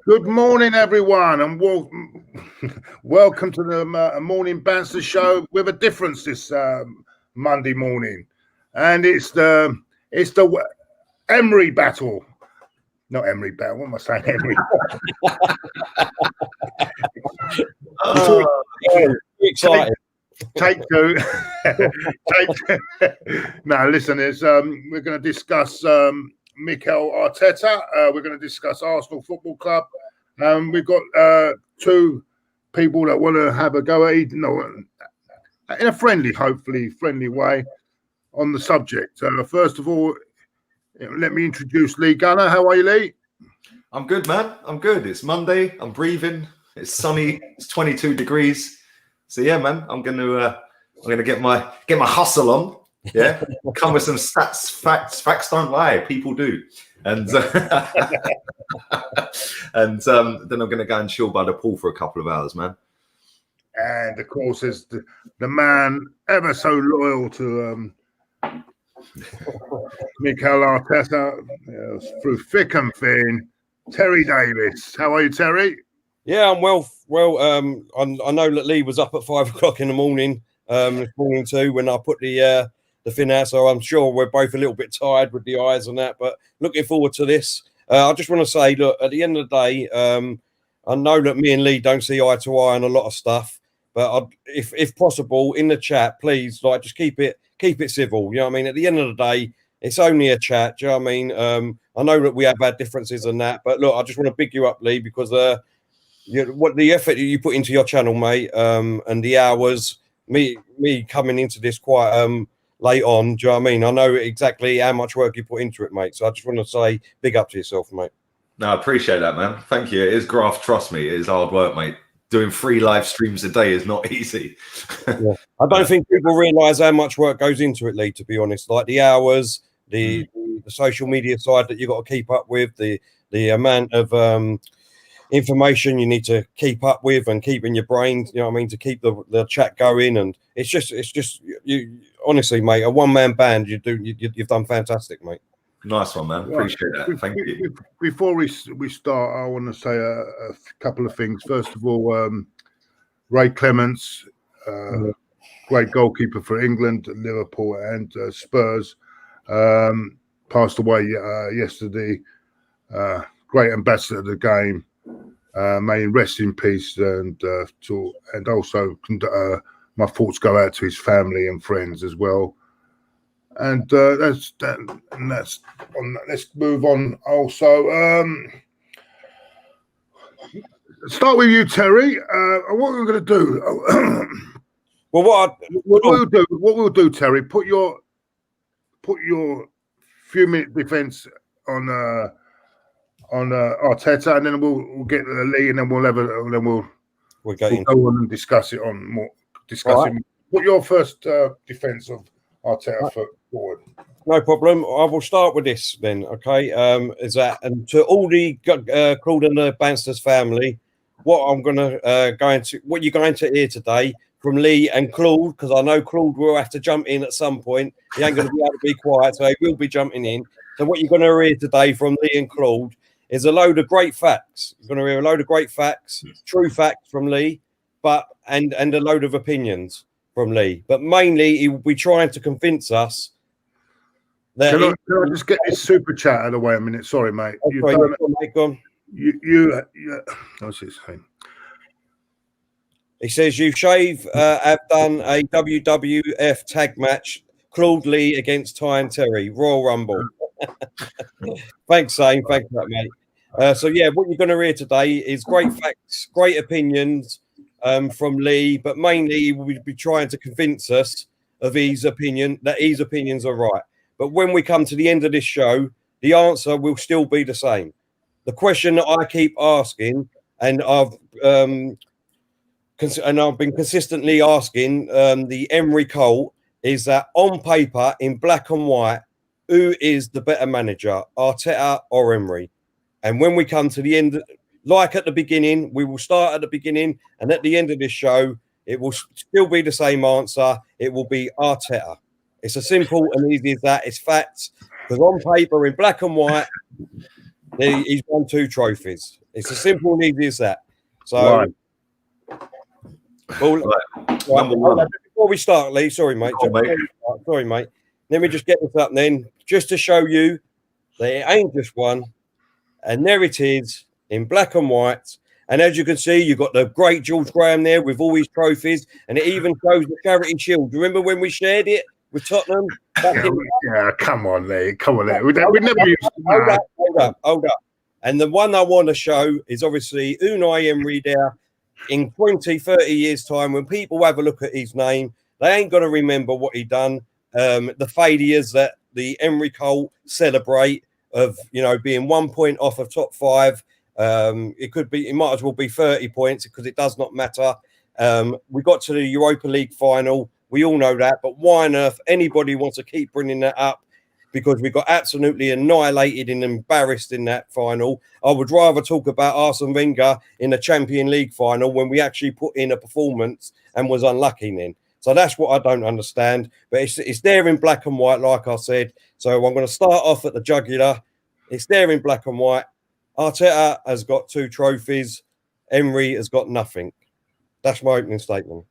Good morning, everyone, and welcome to the morning Banstas show with a difference this Monday morning, and it's the Emery battle. Not Emery battle. What am I saying? Emery. Excited. Take two. Now, listen, we're going to discuss Mikel Arteta. We're going to discuss Arsenal Football Club. We've got two people that want to have a go at it, in a hopefully friendly way on the subject. First of all, let me introduce Lee Gunner. How are you, Lee? I'm good, man. I'm good. It's Monday. I'm breathing. It's sunny. It's 22 degrees. So yeah, man, I'm gonna get my hustle on. Yeah, come with some stats, facts. Facts don't lie. People do. And and then I'm gonna go and chill by the pool for a couple of hours, man. And of course, is the man ever so loyal to Mikel Arteta through thick and thin, Terry Davis. How are you, Terry? Yeah, I'm well. I know that Lee was up at 5 o'clock in the morning this morning too when I put the thing out, so I'm sure we're both a little bit tired with the eyes and that, but looking forward to this. I just want to say, look, at the end of the day, I know that me and Lee don't see eye to eye on a lot of stuff, but if possible, in the chat, please, just keep it civil. You know what I mean? At the end of the day, it's only a chat. Do you know what I mean? I know that we have had differences and that, but look, I just want to big you up, Lee, because what the effort you put into your channel, mate, and the hours, me coming into this quite late on, do you know what I mean? I know exactly how much work you put into it, mate. So I just want to say big up to yourself, mate. No, I appreciate that, man. Thank you. It is graft, trust me. It is hard work, mate. Doing 3 live streams a day is not easy. Yeah. I don't think people realise how much work goes into it, Lee, to be honest. Like the hours, the social media side that you got to keep up with, the amount of information you need to keep up with and keep in your brain, you know what I mean, to keep the chat going. And it's just you honestly, mate, a one-man band, you've done fantastic, mate. Nice one, man. Appreciate that. Thank you. Before we start, I want to say a couple of things. First of all, Ray Clements, great goalkeeper for England, Liverpool and Spurs, passed away yesterday. Great ambassador of the game. May he rest in peace, and also my thoughts go out to his family and friends as well. And that's on that. Let's move on. Also, start with you, Terry. What we're going to do? Well, what we'll do, Terry. Put your few-minute defense on Arteta, and then we'll get to the Lee, and then we'll go on and discuss it on more. Right. Put your first defense of Arteta forward. No problem. I will start with this then. Okay, is that, and to all the Claude and the Banstas family, what you're going to hear today from Lee and Claude, because I know Claude will have to jump in at some point. He ain't going to be able to be quiet, so he will be jumping in. So what you're going to hear today from Lee and Claude is a load of great facts. You're going to hear a load of great facts, true facts from Lee, and a load of opinions from Lee. But mainly, he will be trying to convince us that. Can I just get this super chat out of the way a minute? Sorry, mate. Go on. What's his name? He says you have done a WWF tag match, Claude Lee against Ty and Terry, Royal Rumble. Thanks, Zane. Thanks for that, mate. So yeah, what you're going to hear today is great facts, great opinions from Lee, but mainly he will be trying to convince us of his opinions are right. But when we come to the end of this show, the answer will still be the same. The question that I keep asking, and I've been consistently asking the Emery cult, is that on paper, in black and white, who is the better manager, Arteta or Emery? And when we come to the end, like at the beginning, we will start at the beginning, and at the end of this show, it will still be the same answer. It will be Arteta. It's as simple and easy as that. It's facts. Because on paper, in black and white, he's won 2 trophies. It's as simple and easy as that. So, Right. well, Number one. before we start, Lee, sorry, mate. Sorry, mate. Let me just get this up then, just to show you that it ain't just one. And there it is in black and white. And as you can see, you've got the great George Graham there with all his trophies. And it even shows the charity shield. Do you remember when we shared it with Tottenham? Yeah, come on, Lee. Come on, Lee. We never used to. Hold up. And the one I want to show is obviously Unai Emery there in 20, 30 years' time. When people have a look at his name, they ain't going to remember what he done. The failures that the Emery cult celebrate of, being 1 point off of top 5. It might as well be 30 points because it does not matter. We got to the Europa League final. We all know that. But why on earth anybody wants to keep bringing that up? Because we got absolutely annihilated and embarrassed in that final. I would rather talk about Arsene Wenger in the Champions League final when we actually put in a performance and was unlucky then. So that's what I don't understand. But it's there in black and white, like I said. So I'm going to start off at the jugular. It's there in black and white. Arteta has got 2 trophies. Emery has got nothing. That's my opening statement.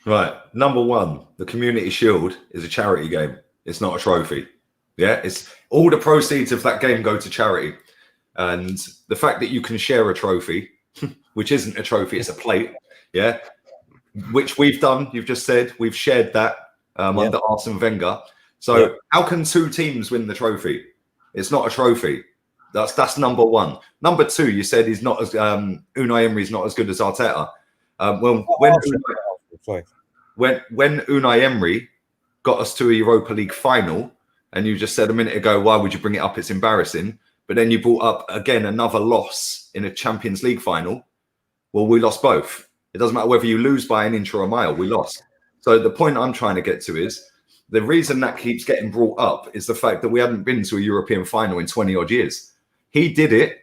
Right. Number one, the Community Shield is a charity game. It's not a trophy. Yeah, it's all the proceeds of that game go to charity. And the fact that you can share a trophy, which isn't a trophy, it's a plate. Yeah, which we've done. You've just said we've shared that under Arsene Wenger. So how can 2 teams win the trophy? It's not a trophy. That's number one. Number 2, you said he's not as Unai Emery's not as good as Arteta. When Unai Emery got us to a Europa League final, and you just said a minute ago, why would you bring it up? It's embarrassing. But then you brought up again another loss in a Champions League final. Well, we lost both. It doesn't matter whether you lose by an inch or a mile, we lost. So the point I'm trying to get to is the reason that keeps getting brought up is the fact that we hadn't been to a European final in 20 odd years. He did it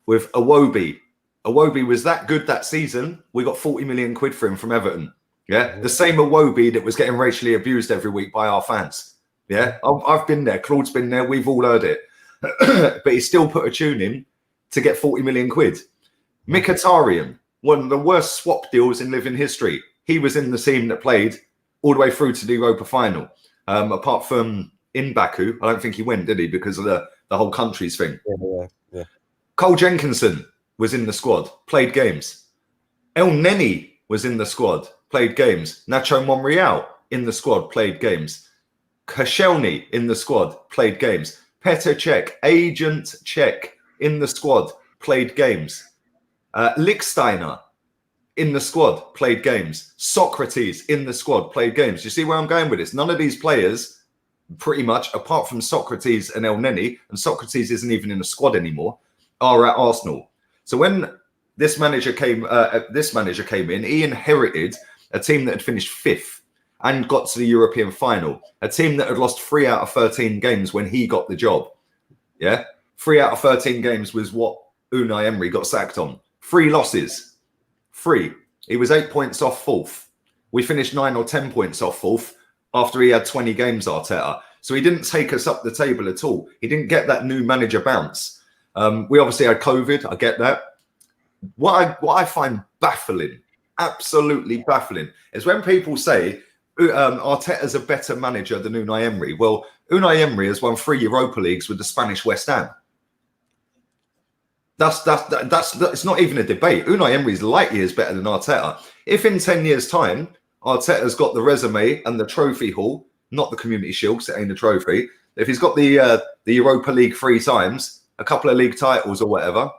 with Iwobi. Iwobi was that good that season. We got 40 million quid for him from Everton. Yeah, the same Iwobi that was getting racially abused every week by our fans. Yeah, I've been there. Claude's been there. We've all heard it. But he still put a tune in to get 40 million quid. Mkhitaryan, one of the worst swap deals in living history. He was in the team that played all the way through to the Europa final. Apart from in Baku, I don't think he went, did he? Because of the whole country's thing. Yeah. Cole Jenkinson was in the squad, played games. El Neni was in the squad, played games. Nacho Monreal in the squad, played games. Koscielny in the squad, played games. Petr Cech, Agent Cech in the squad, played games. Lichtsteiner in the squad, played games. Socrates in the squad, played games. You see where I'm going with this? None of these players, pretty much, apart from Socrates and El Neni, and Socrates isn't even in the squad anymore, are at Arsenal. So when this manager came in, he inherited a team that had finished 5th and got to the European final. A team that had lost 3 out of 13 games when he got the job. Yeah, 3 out of 13 games was what Unai Emery got sacked on. 3 losses. 3. He was 8 points off 4th. We finished 9 or 10 points off 4th after he had 20 games, Arteta. So he didn't take us up the table at all. He didn't get that new manager bounce. We obviously had COVID. I get that. What I find baffling, absolutely baffling, is when people say Arteta's a better manager than Unai Emery. Well, Unai Emery has won 3 Europa Leagues with the Spanish West Ham. That's it's not even a debate. Unai Emery's light years better than Arteta. If in 10 years' time Arteta's got the resume and the trophy haul, not the Community Shield, because it ain't a trophy. If he's got the Europa League 3 times, a couple of league titles or whatever,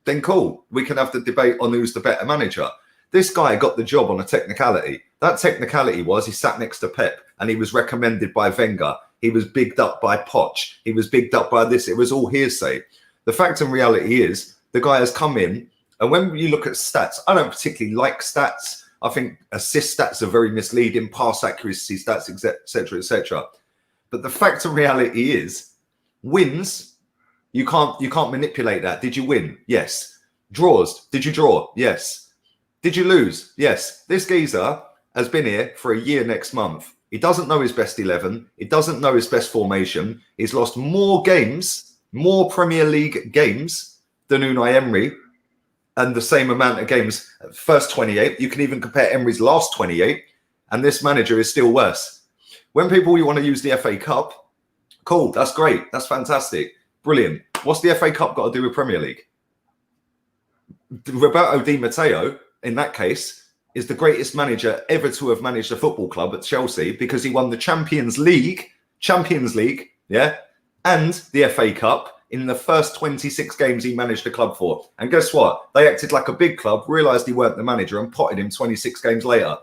then cool. We can have the debate on who's the better manager. This guy got the job on a technicality. That technicality was he sat next to Pep and he was recommended by Wenger. He was bigged up by Poch. He was bigged up by this. It was all hearsay. The fact and reality is the guy has come in, and when you look at stats, I don't particularly like stats. I think assist stats are very misleading, pass accuracy stats, etc., etc. But the fact and reality is wins, you can't manipulate that. Did you win? Yes. Draws. Did you draw? Yes. Did you lose? Yes. This geezer has been here for a year next month. He doesn't know his best 11. He doesn't know his best formation. He's lost more games, more Premier League games than Unai Emery and the same amount of games, first 28. You can even compare Emery's last 28, and this manager is still worse. When people want to use the FA Cup, cool, that's great, that's fantastic, brilliant. What's the FA Cup got to do with Premier League? Roberto Di Matteo, in that case, is the greatest manager ever to have managed a football club at Chelsea because he won the Champions League, yeah, and the FA Cup in the first 26 games he managed the club for. And guess what? They acted like a big club, realised he weren't the manager, and potted him 26 games later.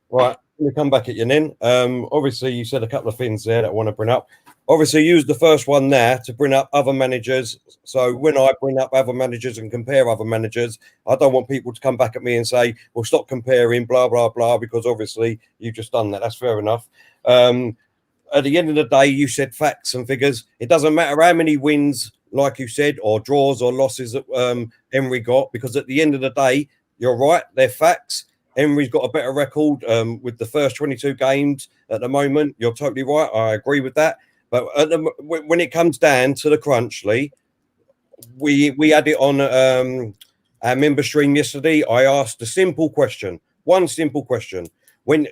Right, let me come back at you then. Obviously, you said a couple of things there that I want to bring up. Obviously, use the first one there to bring up other managers. So when I bring up other managers and compare other managers, I don't want people to come back at me and say, well, stop comparing, blah, blah, blah, because obviously you've just done that. That's fair enough. At the end of the day, you said facts and figures. It doesn't matter how many wins, like you said, or draws or losses that Emery got, because at the end of the day, you're right, they're facts. Emery's got a better record with the first 22 games at the moment. You're totally right. I agree with that. But when it comes down to the crunch, Lee, we had it on our member stream yesterday. I asked a simple question, one simple question. When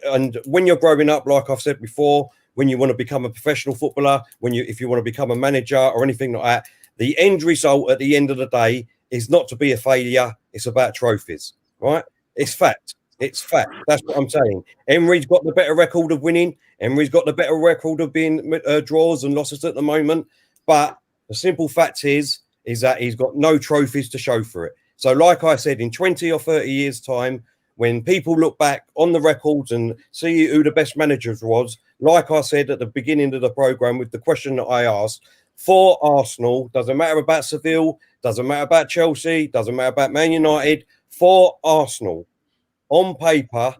you're growing up, like I've said before, when you want to become a professional footballer, if you want to become a manager or anything like that, the end result at the end of the day is not to be a failure. It's about trophies, right? It's fact. It's fact. That's what I'm saying. Emery's got the better record of winning. Emery's got the better record of being draws and losses at the moment. But the simple fact is that he's got no trophies to show for it. So like I said, in 20 or 30 years' time, when people look back on the records and see who the best managers was, like I said at the beginning of the programme with the question that I asked, for Arsenal, doesn't matter about Seville, doesn't matter about Chelsea, doesn't matter about Man United, for Arsenal, on paper,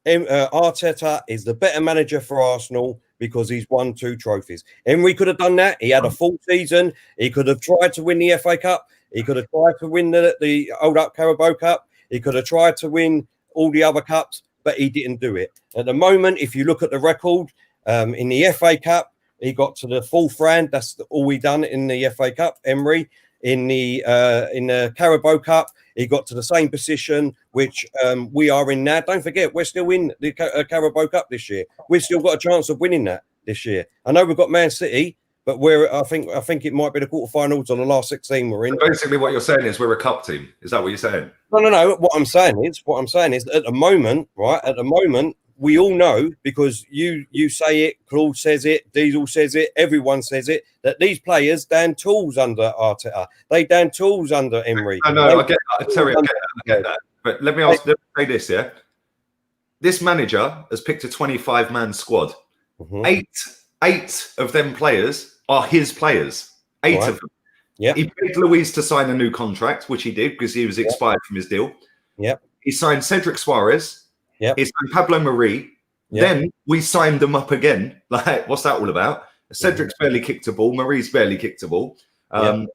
Arteta is the better manager for Arsenal because he's won 2 trophies. Emery could have done that. He had a full season. He could have tried to win the FA Cup. He could have tried to win the Old Up Carabao Cup. He could have tried to win all the other cups, but he didn't do it. At the moment, if you look at the record, in the FA Cup, he got to the 4th round. That's all he done in the FA Cup, Emery. In the Carabao Cup, he got to the same position which we are in now. Don't forget, we're still in the Carabao Cup this year. We've still got a chance of winning that this year. I know we've got Man City, but I think it might be the quarterfinals or the last 16 we're in. So basically, what you're saying is we're a cup team. Is that what you're saying? No. What I'm saying is at the moment, right? At the moment, we all know, because you say it, Claude says it, Diesel says it, everyone says it, that these players down tools under Arteta. They down tools under Emery. I know, I get that. Terry, I get that. But let me say this, yeah? This manager has picked a 25-man squad. Mm-hmm. Eight of them players are his players. Eight of them. Yeah. He paid Luiz to sign a new contract, which he did because he was expired from his deal. Yeah. He signed Cedric Suarez. Yep. He signed Pablo Mari. Yep. Then we signed them up again. Like, what's that all about? Cedric's barely kicked a ball. Mari's barely kicked a ball.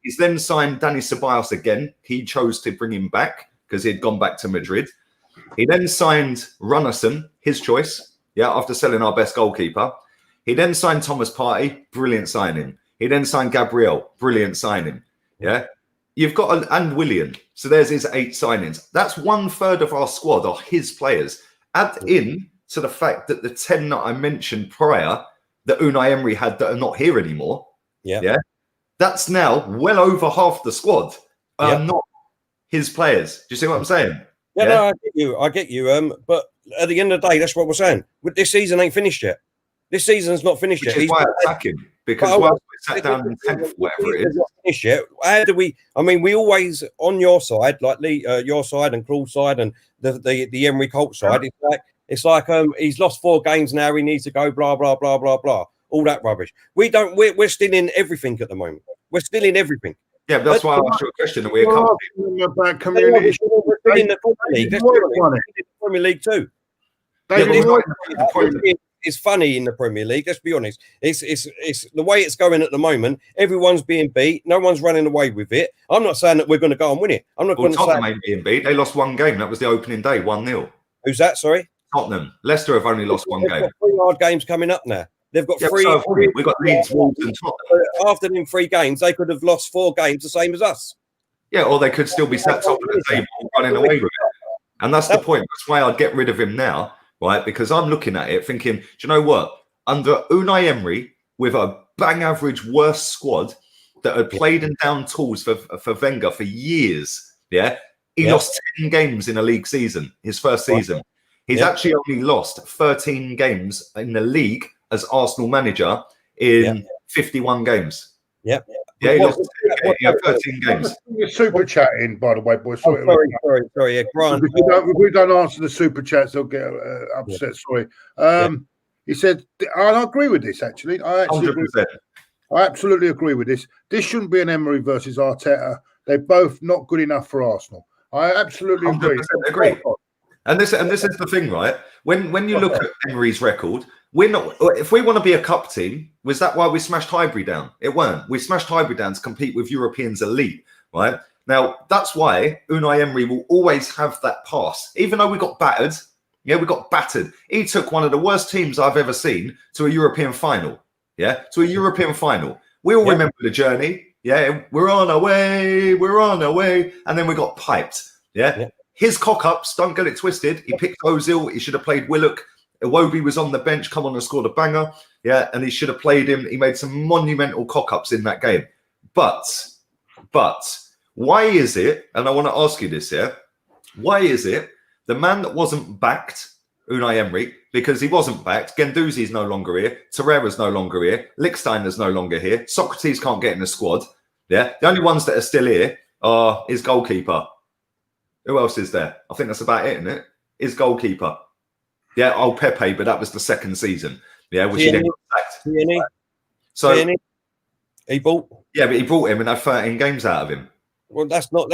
He's then signed Dani Ceballos again. He chose to bring him back because he had gone back to Madrid. He then signed Runnison, his choice, after selling our best goalkeeper. He then signed Thomas Partey, brilliant signing. He then signed Gabriel, brilliant signing. Yeah. You've got and Willian. So there's his 8 signings. That's 1/3 of our squad are his players. Add in to the fact that the 10 that I mentioned prior that Unai Emery had that are not here anymore. Yeah. That's now well over half the squad are not his players. Do you see what I'm saying? Yeah, no, I get you. But at the end of the day, that's what we're saying. This season ain't finished yet. This season's not finished yet. Which is why I'm attacking. Because once we sat down in 10th, whatever it is. Not finished yet. How do we? I mean, we always on your side, like Lee, your side and Claude's side, and the Emery Colt side. It's like he's lost 4 games now. He needs to go. Blah blah blah blah blah. All that rubbish. We're still in everything at the moment. We're still in everything. Yeah, but that's why I asked you a question. That we're about community. We're in the Premier League. Let's be honest. In the Premier League too. It's funny in the Premier League. Let's be honest. It's the way it's going at the moment. Everyone's being beat. No one's running away with it. I'm not saying that we're going to go and win it. I'm not going to say Tottenham ain't being beat. They lost 1 game. That was the opening day, 1-0. Who's that? Sorry, Tottenham. Leicester have only lost 1 game. 3 hard games coming up now. They've got Yeah, three. so we've got Leeds, Wolves, and Tottenham. After them 3 games, they could have lost 4 games, the same as us. Yeah, or they could still be sat top of the table running away with it. And that's the point. That's why I'd get rid of him now, right? Because I'm looking at it thinking, do you know what? Under Unai Emery, with a bang average worst squad that had played and down tools for Wenger for years, he lost 10 games in a league season, his first season. He's actually only lost 13 games in the league as Arsenal manager in 51 games. Yeah, he lost 13 games. You're super chatting, by the way, boys. Sorry. Yeah, Grant. If we don't answer the super chats, they'll get upset. Sorry. He said, I agree with this, actually. I 100%. absolutely agree with this. This shouldn't be an Emery versus Arteta. They're both not good enough for Arsenal. I absolutely agree. And this is the thing, right? When you look at Emery's record, we're not. If we want to be a cup team, was that why we smashed Highbury down? It weren't. We smashed Highbury down to compete with Europeans elite, right? Now that's why Unai Emery will always have that pass, even though we got battered. Yeah, we got battered. He took one of the worst teams I've ever seen to a European final. Yeah, to a European final. We all remember the journey. Yeah, we're on our way, and then we got piped. Yeah. His cock-ups, don't get it twisted. He picked Ozil. He should have played Willock. Iwobi was on the bench, come on and scored a banger. Yeah, and he should have played him. He made some monumental cock-ups in that game. But why is it, and I want to ask you this, why is it the man that wasn't backed, Unai Emery, because he wasn't backed, Guendouzi's no longer here, Torreira's no longer here, Lichtsteiner's no longer here, Socrates can't get in the squad. Yeah, the only ones that are still here are his goalkeeper. Who else is there? I think that's about it, isn't it? His goalkeeper. Yeah, Pepe, but that was the second season. Yeah, which he then got sacked. So he bought. Yeah, but he brought him and had 13 games out of him. Well, that's not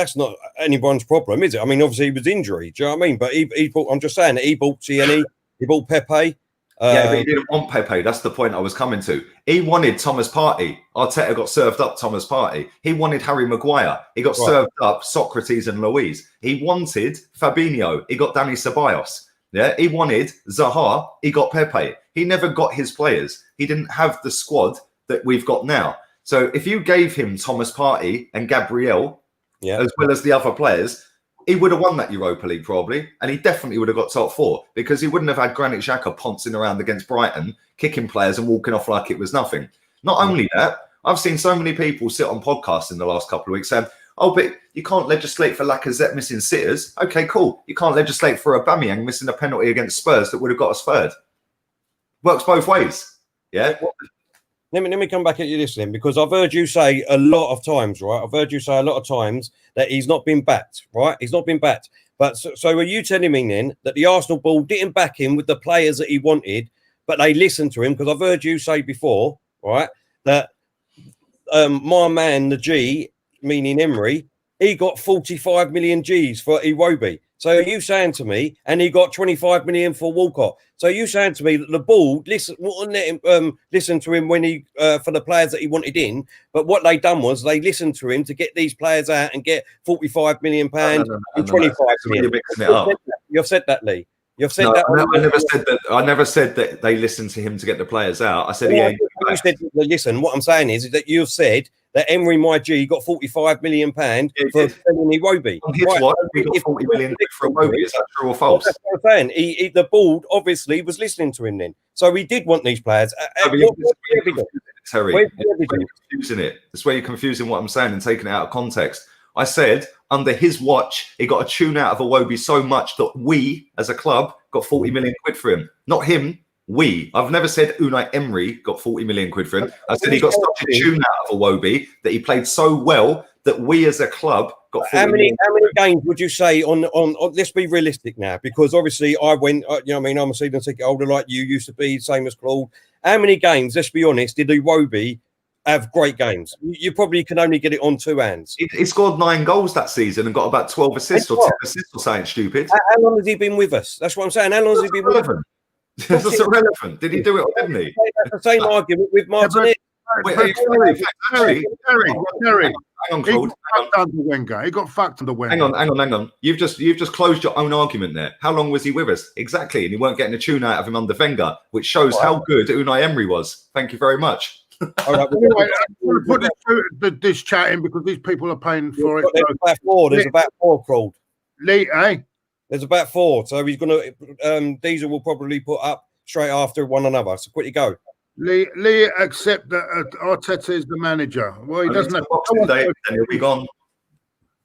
anyone's problem, is it? I mean, obviously he was injured. Do you know what I mean? But he bought. I'm just saying that he bought Tierney. He bought Pepe. Yeah, but he didn't want Pepe. That's the point I was coming to. He wanted Thomas Partey. Arteta got served up Thomas Partey. He wanted Harry Maguire. He got served up Socrates and Luiz. He wanted Fabinho. He got Danny Ceballos. Yeah, he wanted Zaha. He got Pepe. He never got his players. He didn't have the squad that we've got now. So if you gave him Thomas Partey and Gabriel, as well as the other players, he would have won that Europa League probably, and he definitely would have got top 4 because he wouldn't have had Granit Xhaka pouncing around against Brighton, kicking players and walking off like it was nothing. Not only that, I've seen so many people sit on podcasts in the last couple of weeks saying, oh, but you can't legislate for Lacazette missing sitters. Okay, cool. You can't legislate for aubameyang missing a penalty against Spurs that would have got us third. Works both ways. Yeah. Let me come back at you this then, because I've heard you say a lot of times, right? I've heard you say a lot of times that he's not been backed, right? He's not been backed. But so are you telling me then that the Arsenal board didn't back him with the players that he wanted, but they listened to him? Because I've heard you say before, right, that my man, the G, meaning Emery, he got 45 million G's for Iwobi. So are you saying to me, and he got 25 million for Walcott? So are you saying to me that the board wouldn't let him listen to him when he for the players that he wanted in? But what they done was they listened to him to get these players out and get 45 million pounds and 25 million. You've said that, Lee. You've said that. I never said that. I never said that they listened to him to get the players out. I said, you said, listen, what I'm saying is that you've said that Emery, my G, got 45 million pounds for selling Iwobi. On his watch, he got 40 million for Iwobi. Is that true or false? That's what I'm saying. The board obviously was listening to him then. So he did want these players. Terry, you're confusing it. That's where you're confusing what I'm saying and taking it out of context. I said under his watch, he got a tune out of Iwobi so much that we, as a club, got 40 million quid for him. Not him, we. I've never said Unai Emery got 40 million quid for him. I said he got such a tune out of Iwobi that he played so well that we, as a club, got 40 million. How many games would you say on? Let's be realistic now, because obviously I went. You know what I mean? I'm a season ticket holder like you used to be, same as Claude. How many games? Let's be honest. Did Iwobi have great games? You probably can only get it on 2 hands. He scored 9 goals that season and got about 12 assists or 10 assists or something stupid. How long has he been with us? That's what I'm saying. How long has he been with us? That's irrelevant. Did he do it or didn't he? That's the same argument with Martinez. Terry, hang on, Claude. Under Wenger. He got fucked under Wenger. Hang on. You've just closed your own argument there. How long was he with us? Exactly, and you weren't getting a tune out of him under Wenger, which shows how good Unai Emery was. Thank you very much. Anyway, I'm going to put this chat in because these people are paying for it. There's about four. There's about four, Claude. Lee, eh? There's about four. So he's going to. Diesel will probably put up straight after one another. So quickly go. Lee accept that Arteta is the manager. Well, he doesn't have to. Then he'll be gone.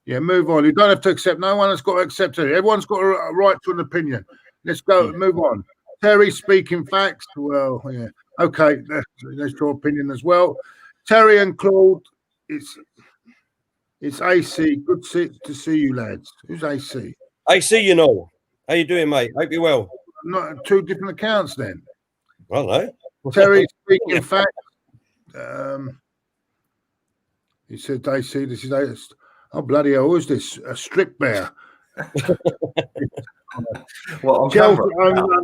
Yeah, move on. You don't have to accept. No one has got to accept it. Everyone's got a right to an opinion. Let's go. Move on. Terry speaking facts. Well, yeah. Okay, that's your opinion as well. Terry and Claude, it's AC. Good to see you, lads. Who's AC? AC, you know. How you doing, mate? Hope you're well. Not two different accounts then. I don't know. Terry speaking facts. He said, AC, this is AC. Oh, bloody hell, who's this? A strip bear. Well, on Chelsea camera.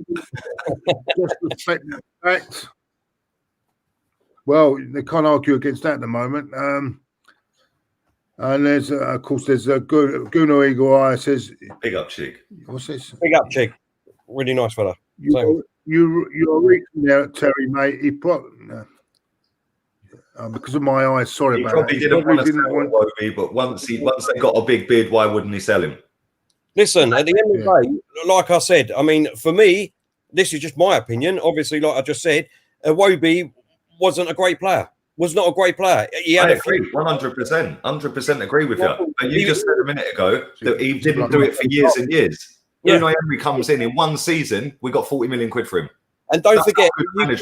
Just respect the facts. Well, they can't argue against that at the moment. And there's, of course, there's a Gooner Eagle Eye says, Big up, Chick. What's this? Big up, Chick. Really nice fella. You're reaching there, Terry, mate. He because of my eyes. Sorry about that. He didn't want to sell Wobie, but once they got a big bid, why wouldn't he sell him? Listen, at the end of the day, like I said, I mean, for me, this is just my opinion. Obviously, like I just said, Wobie wasn't a great player. Was not a great player. I agree, 100% agree with you. But you just said a minute ago that he didn't do it for years and years. Yeah. Unai Emery comes in one season, we got 40 million quid for him. And don't forget, you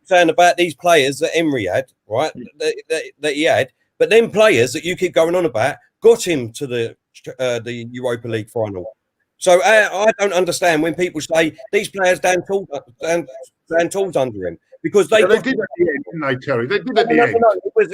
saying about these players that Emery had, right? That he had, but then players that you keep going on about got him to the Europa League final. So I don't understand when people say these players down tools under him because they did at the end, didn't they, Terry? They did at the end.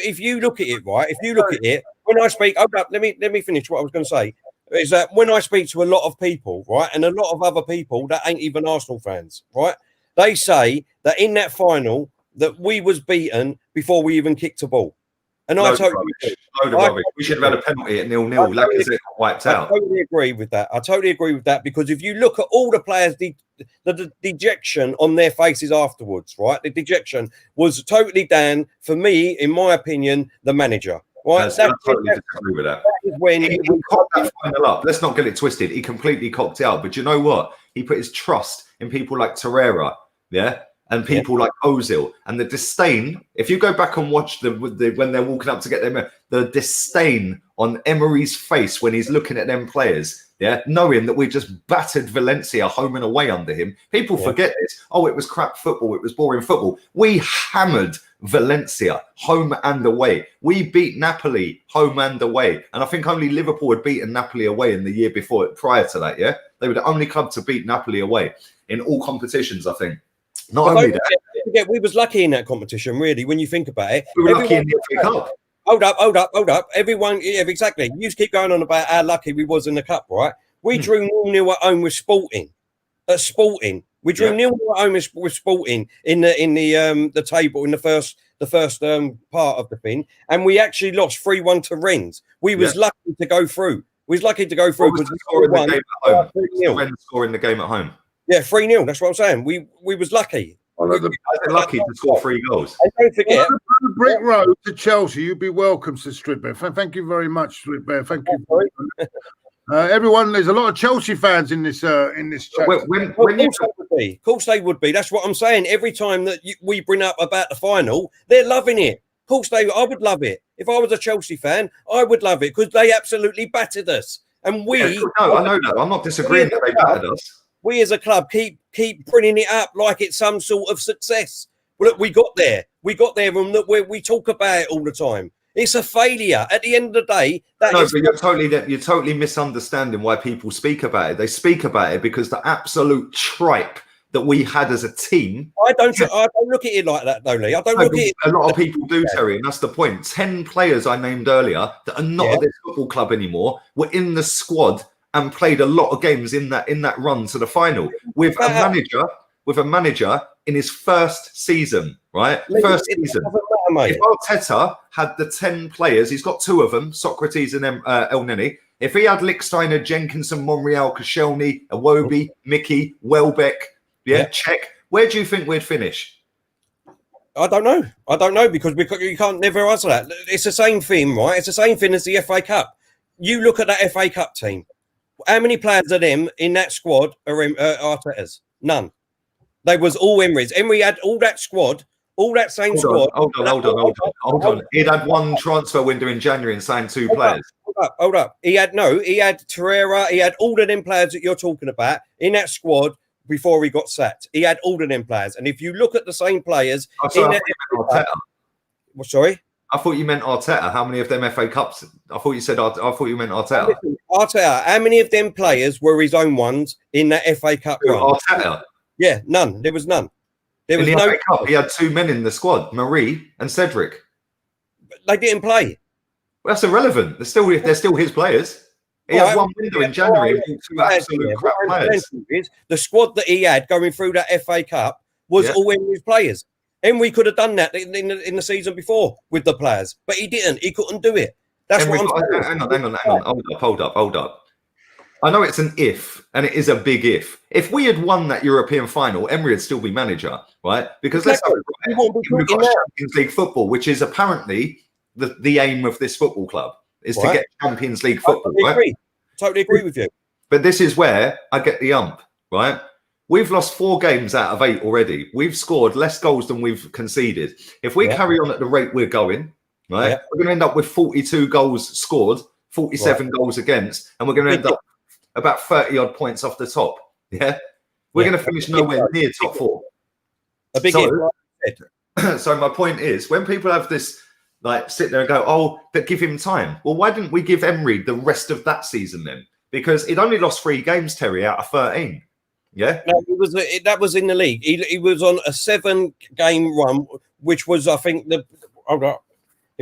If you look at it, right? If you look at it, when I speak, let me finish what I was going to say. Is that when I speak to a lot of people, right, and a lot of other people that ain't even Arsenal fans, right, they say that in that final that we was beaten before we even kicked a ball. And I totally agree. We should have had a penalty at 0-0. Lacazette got wiped out. I totally agree with that. Because if you look at all the players, the dejection on their faces afterwards, right? The dejection was totally down, for me, in my opinion, the manager. Right? I totally disagree with that. That is when he cocked that final up. Let's not get it twisted. He completely cocked it out. But you know what? He put his trust in people like Torreira, and people like Ozil, and the disdain. If you go back and watch when they're walking up to get them, the disdain on Emery's face when he's looking at them players, knowing that we just battered Valencia home and away under him. People forget this. Oh, it was crap football. It was boring football. We hammered Valencia home and away. We beat Napoli home and away. And I think only Liverpool had beaten Napoli away in the year before, prior to that, They were the only club to beat Napoli away in all competitions, I think. Not only that. We was lucky in that competition, really, when you think about it. We were lucky in the FA Cup. Hold up. Everyone, exactly. You just keep going on about how lucky we was in the cup, right? We drew 0-0 at home with Sporting. At Sporting. We drew 0-0 at home with Sporting in the table in the first part of the thing, and we actually lost 3-1 to Rennes. We was lucky to go through. We was lucky to go through because we scoring the game at home. Yeah, 3-0. That's what I'm saying. We was lucky. Lucky to score 3 goals. And don't forget, the Brick Road to Chelsea. You'd be welcome to Strip Bear. Thank you very much, Strip Bear. Thank you. Everyone, there's a lot of Chelsea fans in this chat. Of course they would be. That's what I'm saying. Every time that we bring up about the final, they're loving it. Of course I would love it. If I was a Chelsea fan, I would love it because they absolutely battered us. And we... no, I know that. I'm not disagreeing that they battered us. We as a club keep bringing it up like it's some sort of success. Well, look, we got there, and that we talk about it all the time. It's a failure. At the end of the day, but you're totally misunderstanding why people speak about it. They speak about it because the absolute tripe that we had as a team. I don't look at it like that, though, Lee. I don't look at it. A lot of people do, Terry, and that's the point. 10 players I named earlier that are not at this football club anymore were in the squad and played a lot of games in that run to the final with a manager in his first season, right? First season. If Arteta had the 10 players, he's got 2 of them, Socrates and El Neni. If he had Lichtsteiner, Jenkinson, Monreal, Koscielny, Iwobi, Mickey, Welbeck, check. Where do you think we'd finish? I don't know because you can't never answer that. It's the same thing, right? It's the same thing as the FA Cup. You look at that FA Cup team. How many players of them in that squad are Arteta's? None. They was all Emery's. Emery had all that squad, all that same squad. Hold on. He'd had 1 transfer window in January and signed 2 players. Hold up. He had Torreira. He had all of them players that you're talking about in that squad before he got sacked. He had all of them players. And if you look at the same players... Arteta. Well, sorry? I thought you meant Arteta. How many of them FA Cups? I thought you meant Arteta. Arteta. How many of them players were his own ones in that FA Cup run? Arteta. Yeah, none. There was none. There was in the no. FA Cup, he had 2 men in the squad, Marie and Cedric. They didn't play. Well, that's irrelevant. They're still his players. He had 1 window in January. Absolute crap players. The squad that he had going through that FA Cup was all Emery's players. Emery could have done that in the season before with the players, but he didn't. He couldn't do it. That's what I'm saying. Hang on. Hold up. I know it's an if, and it is a big if. If we had won that European final, Emery would still be manager, right? Because let's have it right. We've got Champions League football, which is apparently the aim of this football club, is to get Champions League football, right? Totally agree with you. But this is where I get the ump, right? We've lost 4 games out of 8 already. We've scored less goals than we've conceded. If we carry on at the rate we're going, right, we're going to end up with 42 goals scored, 47 goals against, and we're going to end up about 30 odd points off the top. Yeah, we're going to finish nowhere near top 4. A big so my point is, when people have this, like, sit there and go, "Oh, but give him time." Well, why didn't we give Emery the rest of that season then? Because he'd only lost 3 games, Terry, out of 13. Yeah, no, that was in the league. He was on a 7-game run, which was, I think, it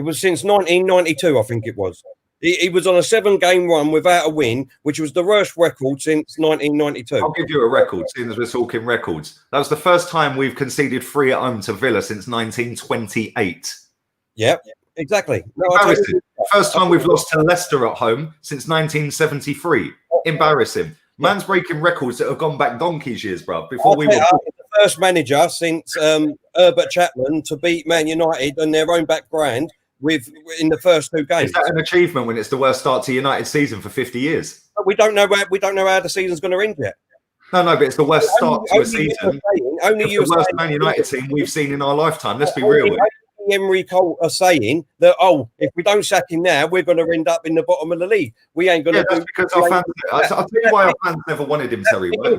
was since 1992. I think it was. He was on a 7-game run without a win, which was the worst record since 1992. I'll give you a record, seeing as we're talking records. That was the first time we've conceded 3 at home to Villa since 1928. Yep, exactly. Embarrassing. First time we've lost to Leicester at home since 1973. Embarrassing. Man's breaking records that have gone back donkey's years, bro. Before we were the first manager since Herbert Chapman to beat Man United on their own background in the first 2 games. Is that an achievement when it's the worst start to United season for 50 years? But we don't know how the season's going to end yet. No, but it's the worst start to a season. It's the worst Man United team we've seen in our lifetime. Let's be real. Emery Cole are saying that, if we don't sack him now, we're going to end up in the bottom of the league. We ain't going to. That's because our fans. I'll tell you why our fans never wanted him, Terry. Right?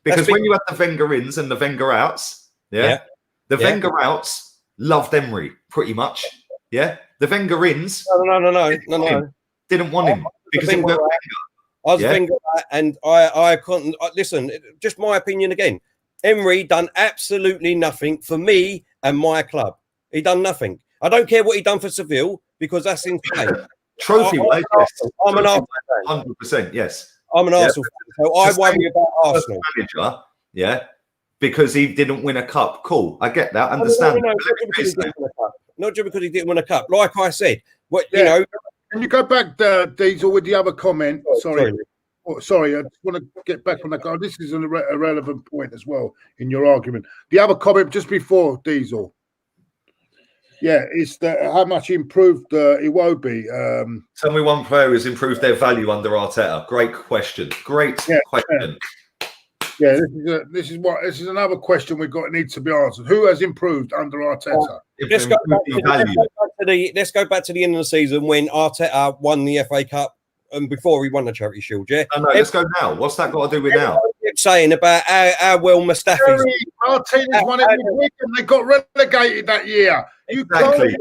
Because when you had the Wenger ins and the Wenger outs, the Wenger outs loved Emery pretty much. Yeah, the Wenger ins. No. Didn't want him because it weren't Wenger. I was Wenger, and I couldn't listen. Just my opinion again. Emery done absolutely nothing for me and my club. He done nothing. I don't care what he done for Seville because that's insane. Trophy-wise, yes. I'm an Arsenal fan. 100%, yes. I'm an Arsenal fan, so I worry about Arsenal. Manager, because he didn't win a cup. Cool, I get that. Understand. Not just because he didn't win a cup. Like I said, you know. Can you go back, Diesel, with the other comment? Sorry, I just want to get back on that. Oh, this is a relevant point as well in your argument. The other comment just before Diesel. Yeah, it's how much improved Iwobi. Tell me one player who's improved their value under Arteta. Great question. Question. Yeah, this is another question we've got needs to be answered. Who has improved under Arteta? Let's go back to the end of the season when Arteta won the FA Cup and before he won the Charity Shield. Yeah, no, let's go now. What's that got to do with now? Saying about how well Mustafi's. Martinez won it with Wigan. They got relegated that year. Exactly.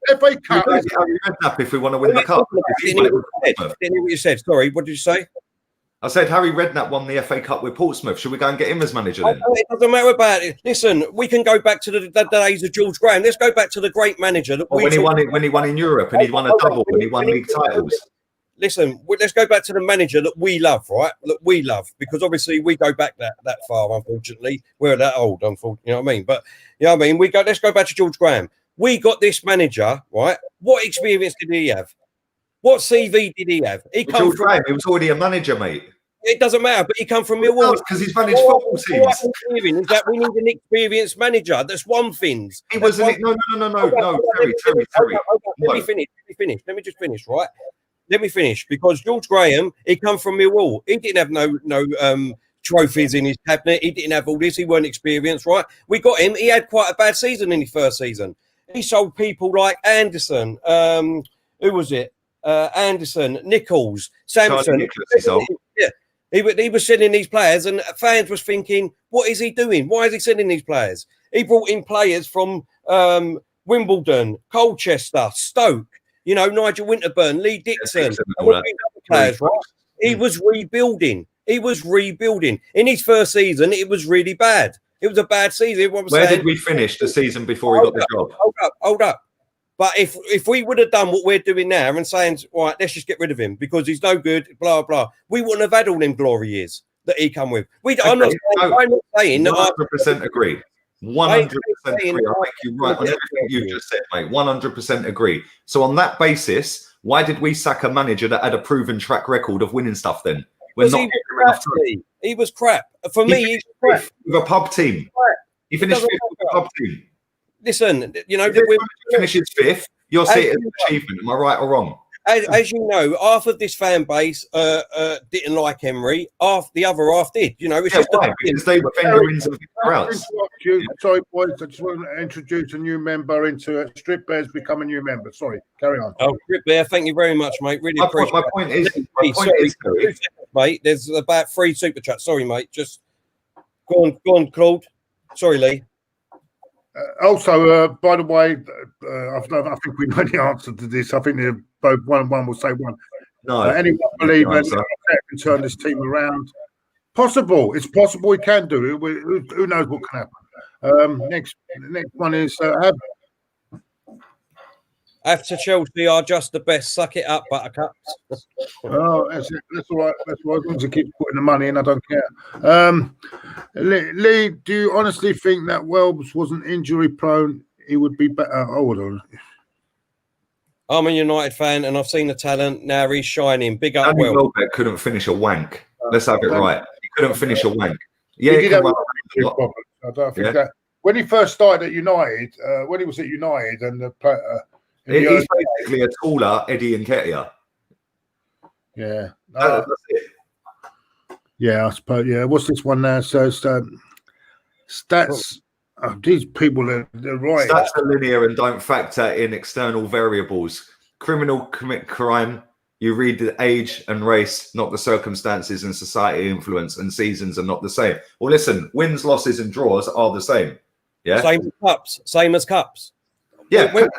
FA Cup. If we want to win the cup. Didn't hear what you said. Sorry, what did you say? I said Harry Redknapp won the FA Cup with Portsmouth. Should we go and get him as manager then? It doesn't matter about it. Listen, we can go back to the days of George Graham. Let's go back to the great manager. When he won in Europe and he won a double and he won league titles. listen, let's go back to the manager that we love, right? That we love, because obviously we go back that far, unfortunately. We're that old, unfortunately, you know what I mean? But, you know what I mean? Let's go back to George Graham. We got this manager, right? What experience did he have? What CV did he have? He was already a manager, mate. It doesn't matter, but he come from Millwall. Because he's managed football teams. What I'm hearing is that we need an experienced manager. That's one thing. He wasn't. No. Terry. Let me finish. Let me just finish, right? Let me finish, because George Graham, he come from Millwall. He didn't have no trophies in his cabinet. He didn't have all this. He weren't experienced, right? We got him. He had quite a bad season in his first season. He sold people like Anderson. Who was it? Anderson, Nichols, Sampson. Yeah. He was selling these players, and fans was thinking, what is he doing? Why is he selling these players? He brought in players from Wimbledon, Colchester, Stoke, you know, Nigel Winterburn, Lee Dixon, and all these other players, right? He was rebuilding. In his first season, it was really bad. It was a bad season. Where did we finish the season before he got the job? Hold up. But if we would have done what we're doing now and saying, right, let's just get rid of him because he's no good, blah, blah, we wouldn't have had all them glory years that he come with. I'm not saying 100% agree. 100% agree. I make you right on everything you just said, mate. 100% agree. So on that basis, why did we sack a manager that had a proven track record of winning stuff then? He was crap. For me, he's crap. With a pub team. He finished fifth with a pub team. Listen, you know, finishes fifth. You'll see it as an achievement. Am I right or wrong? As you know, half of this fan base didn't like Emery. The other half did. You know, it's just because they were fingerings of else. Sorry, boys. I just want to introduce a new member into it. Strip Bear's become a new member. Sorry, carry on. Oh, Strip Bear, thank you very much, mate. Really appreciate it. My point is, mate. There's about 3 super chats. Sorry, mate. Just go on, Claude. Sorry, Lee. Also, by the way, I think we know the answer to this. I think they're both one will say one. No, anyone believe that can turn this team around? Possible. It's possible he can do it. Who knows what can happen? Next one is after Chelsea are just the best. Suck it up, Buttercups. Oh, that's it. That's all right. That's all right. As long as he keeps putting the money in, I don't care. Lee, do you honestly think that Welbs wasn't injury prone? He would be better. Hold on. I'm a United fan, and I've seen the talent. Now he's shining. Big up. Welbeck couldn't finish a wank. Let's have it right. He couldn't finish a wank. Yeah, he did I don't think that when he first started at United, when he was at United, and he's basically a taller Eddie Nketiah. Yeah. That's it. Yeah, I suppose. Yeah. What's this one now? So stats. Oh, these people are right. Stats are linear and don't factor in external variables. Criminal commit crime. You read the age and race, not the circumstances and society influence, and seasons are not the same. Well, listen, wins, losses, and draws are the same. Yeah. Same as cups. Yeah, but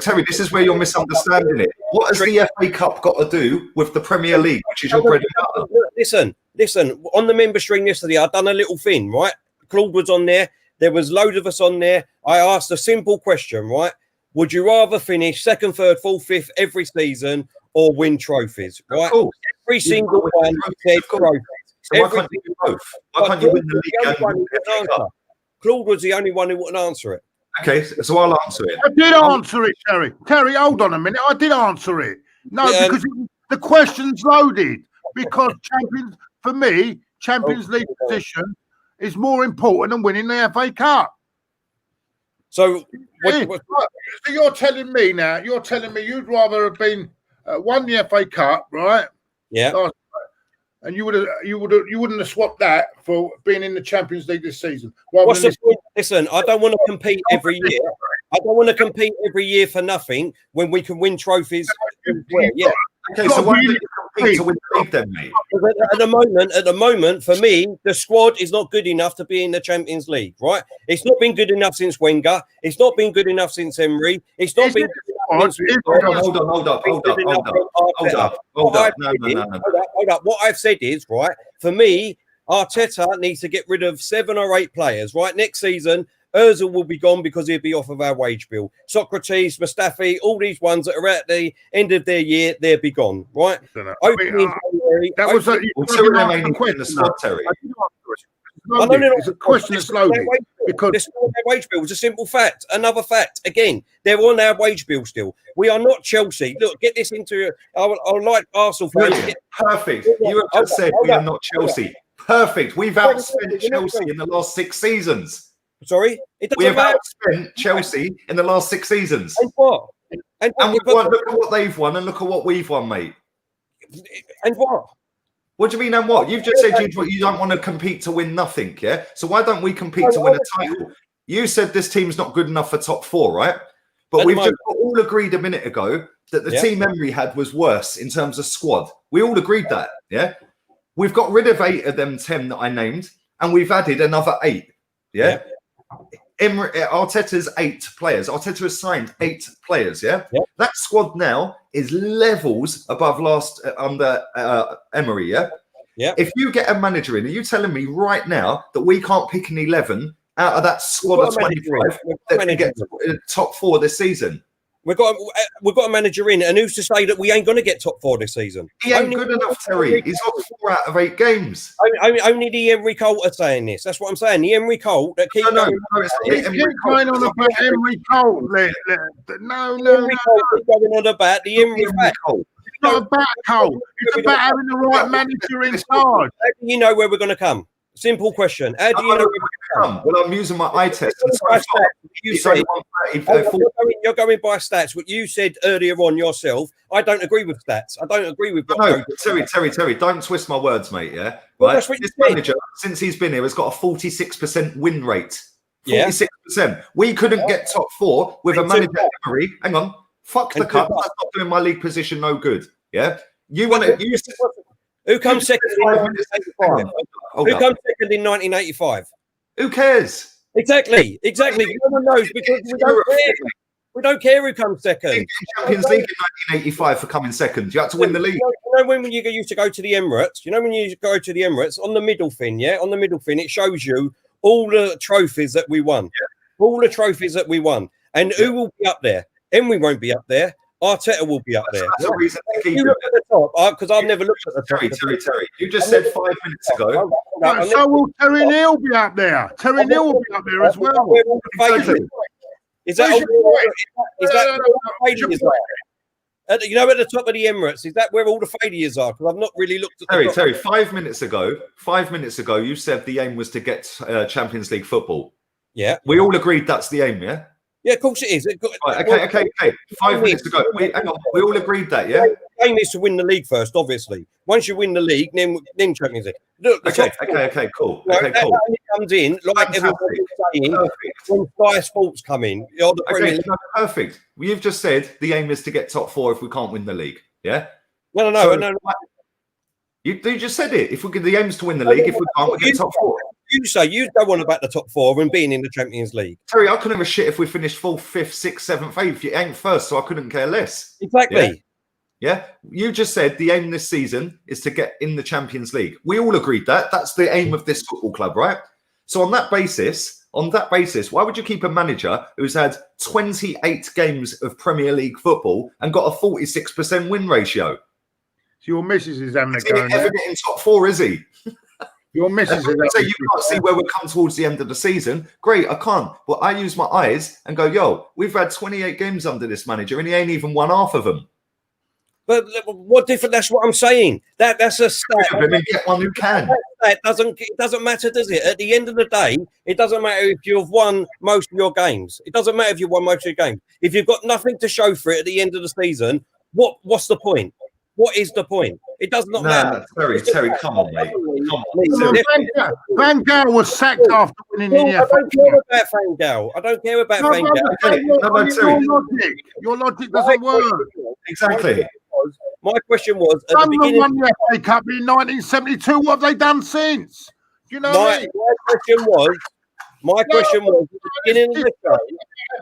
Terry, this is where you're misunderstanding it. What has the FA Cup got to do with the Premier League, which is your bread and butter? Listen. On the member stream yesterday, I've done a little thing, right? Claude was on there. There was loads of us on there. I asked a simple question, right? Would you rather finish 2nd, 3rd, 4th, 5th every season or win trophies, right? Every single one said trophies. So why can't you do both? Why can't you win the league and the FA Cup? Claude was the only one who wouldn't answer it. Okay, so I'll answer it. I did answer it, Terry. Terry, hold on a minute. I did answer it. No, because the question's loaded. Because for me, Champions League position is more important than winning the FA Cup. So you're telling me now? You're telling me you'd rather have been won the FA Cup, right? Yeah. And you wouldn't have swapped that for being in the Champions League this season. What's the point? Listen, I don't want to compete every year. I don't want to compete every year for nothing when we can win trophies. Yeah. Okay, so why do you compete to win the league then, mate? At the moment, for me, the squad is not good enough to be in the Champions League, right? It's not been good enough since Wenger. It's not been good enough since Emery. It's not been good enough since... Hold up. What I've said is, right, for me, Arteta needs to get rid of 7 or 8 players, right? Next season, Ozil will be gone because he'll be off of our wage bill. Socrates, Mustafi, all these ones that are at the end of their year, they'll be gone, right? That was it's a question that's loaded because they're still on their wage bill. It's a simple fact. Another fact. Again, they're on our wage bill still. We are not Chelsea. Look, get this into. I like Arsenal fans. Perfect. You have just said we are not Chelsea. Perfect. We've outspent Chelsea in the last 6 seasons. Sorry, we have outspent Chelsea in the last 6 seasons. And what? And look at what they've won and look at what we've won, mate. And what? What do you mean and what? You've just said you don't want to compete to win nothing, yeah? So why don't we compete to win a title? You said this team's not good enough for top 4, right? But we've just all agreed a minute ago that the team Emery had was worse in terms of squad. We all agreed that, yeah? We've got rid of 8 of them 10 that I named, and we've added another 8, yeah? Arteta's 8 players. Arteta has signed 8 players, yeah? That squad now is levels above last under Emery, yeah? If you get a manager in, are you telling me right now that we can't pick an 11 out of that squad of 25 that can get top 4 this season? We've got a manager in, and who's to say that we ain't going to get top 4 this season? He ain't good enough, Terry. He's got 4 out of 8 games. Only the Emery Colt are saying this. That's what I'm saying. The Emery Colt that keeps going. Going on about Emery Colt. No. Going on about the Emery Colt. It's not about Colt. It's about having the right manager in charge. How do you know where we're going to come? Simple question. How do you know where we're going to come? Well, I'm using my eye test. You're going by stats. What you said earlier on yourself, I don't agree with stats. I don't agree with. No, Terry, don't twist my words, mate. Yeah, right. This manager, since he's been here, has got a 46% win rate. 46%. We couldn't get top 4 with a manager. Emery. Hang on, fuck the cup. That's not doing my league position no good. Yeah, you want to use. Who comes second in 1985? Who comes second in 1985? Who cares? Exactly. No one knows because we don't care. We don't care who comes second. Champions League in 1985 for coming second. You had to win the league. You know when you used to go to the Emirates? You know when you go to the Emirates on the middle fin, on the middle fin, it shows you all the trophies that we won. All the trophies that we won. And who will be up there? Emery won't be up there. Arteta will be up there. That's the reason to keep you look at the top, because I've never looked at the top. Terry. You just said 5 minutes ago. So will Terry Neal be up there? Terry Neal will be up there as well. Is that where all the failures are? You know, at the top of the Emirates, is that where all the failures are? Because I've not really looked at the Terry, 5 minutes ago, you said the aim was to get Champions League football. Yeah. We all agreed that's the aim, yeah? Yeah, of course it is. Right, okay. 5 minutes ago. We all agreed that, yeah? The aim is to win the league first, obviously. Once you win the league, then Champions League. Look, okay, cool. That only comes in, like everybody's saying, when Sky Sports come in. Perfect. You've just said the aim is to get top 4 if we can't win the league, yeah? No. You just said it. The aim is to win the league. If we can't, we get top 4. You say you don't want about the top 4 and being in the Champions League. Terry, I couldn't have a shit if we finished 4th, 5th, 6th, 7th, 8th. You ain't first, so I couldn't care less. Exactly. Yeah. You just said the aim this season is to get in the Champions League. We all agreed that. That's the aim of this football club, right? So on that basis, why would you keep a manager who's had 28 games of Premier League football and got a 46% win ratio? So your missus is having a go. He's never getting top 4, is he? Your missus is so you can't see where we come towards the end of the season. Great, I can't. But I use my eyes and go, yo, we've had 28 games under this manager and he ain't even won half of them. But what different? That's what I'm saying. That's a stat. Get one who can. It doesn't matter, does it? At the end of the day, it doesn't matter if you've won most of your games. It doesn't matter if you've won most of your games. If you've got nothing to show for it at the end of the season, what's the point? What is the point? It does not matter. Terry, come on, mate. Come on. Van Gaal was sacked after winning the I don't care about Van Gaal. I don't care about Van Gaal. Your logic doesn't work. Exactly. My question was, at the beginning, won the FA Cup in 1972. What have they done since? You know, my question was, at the beginning of the show,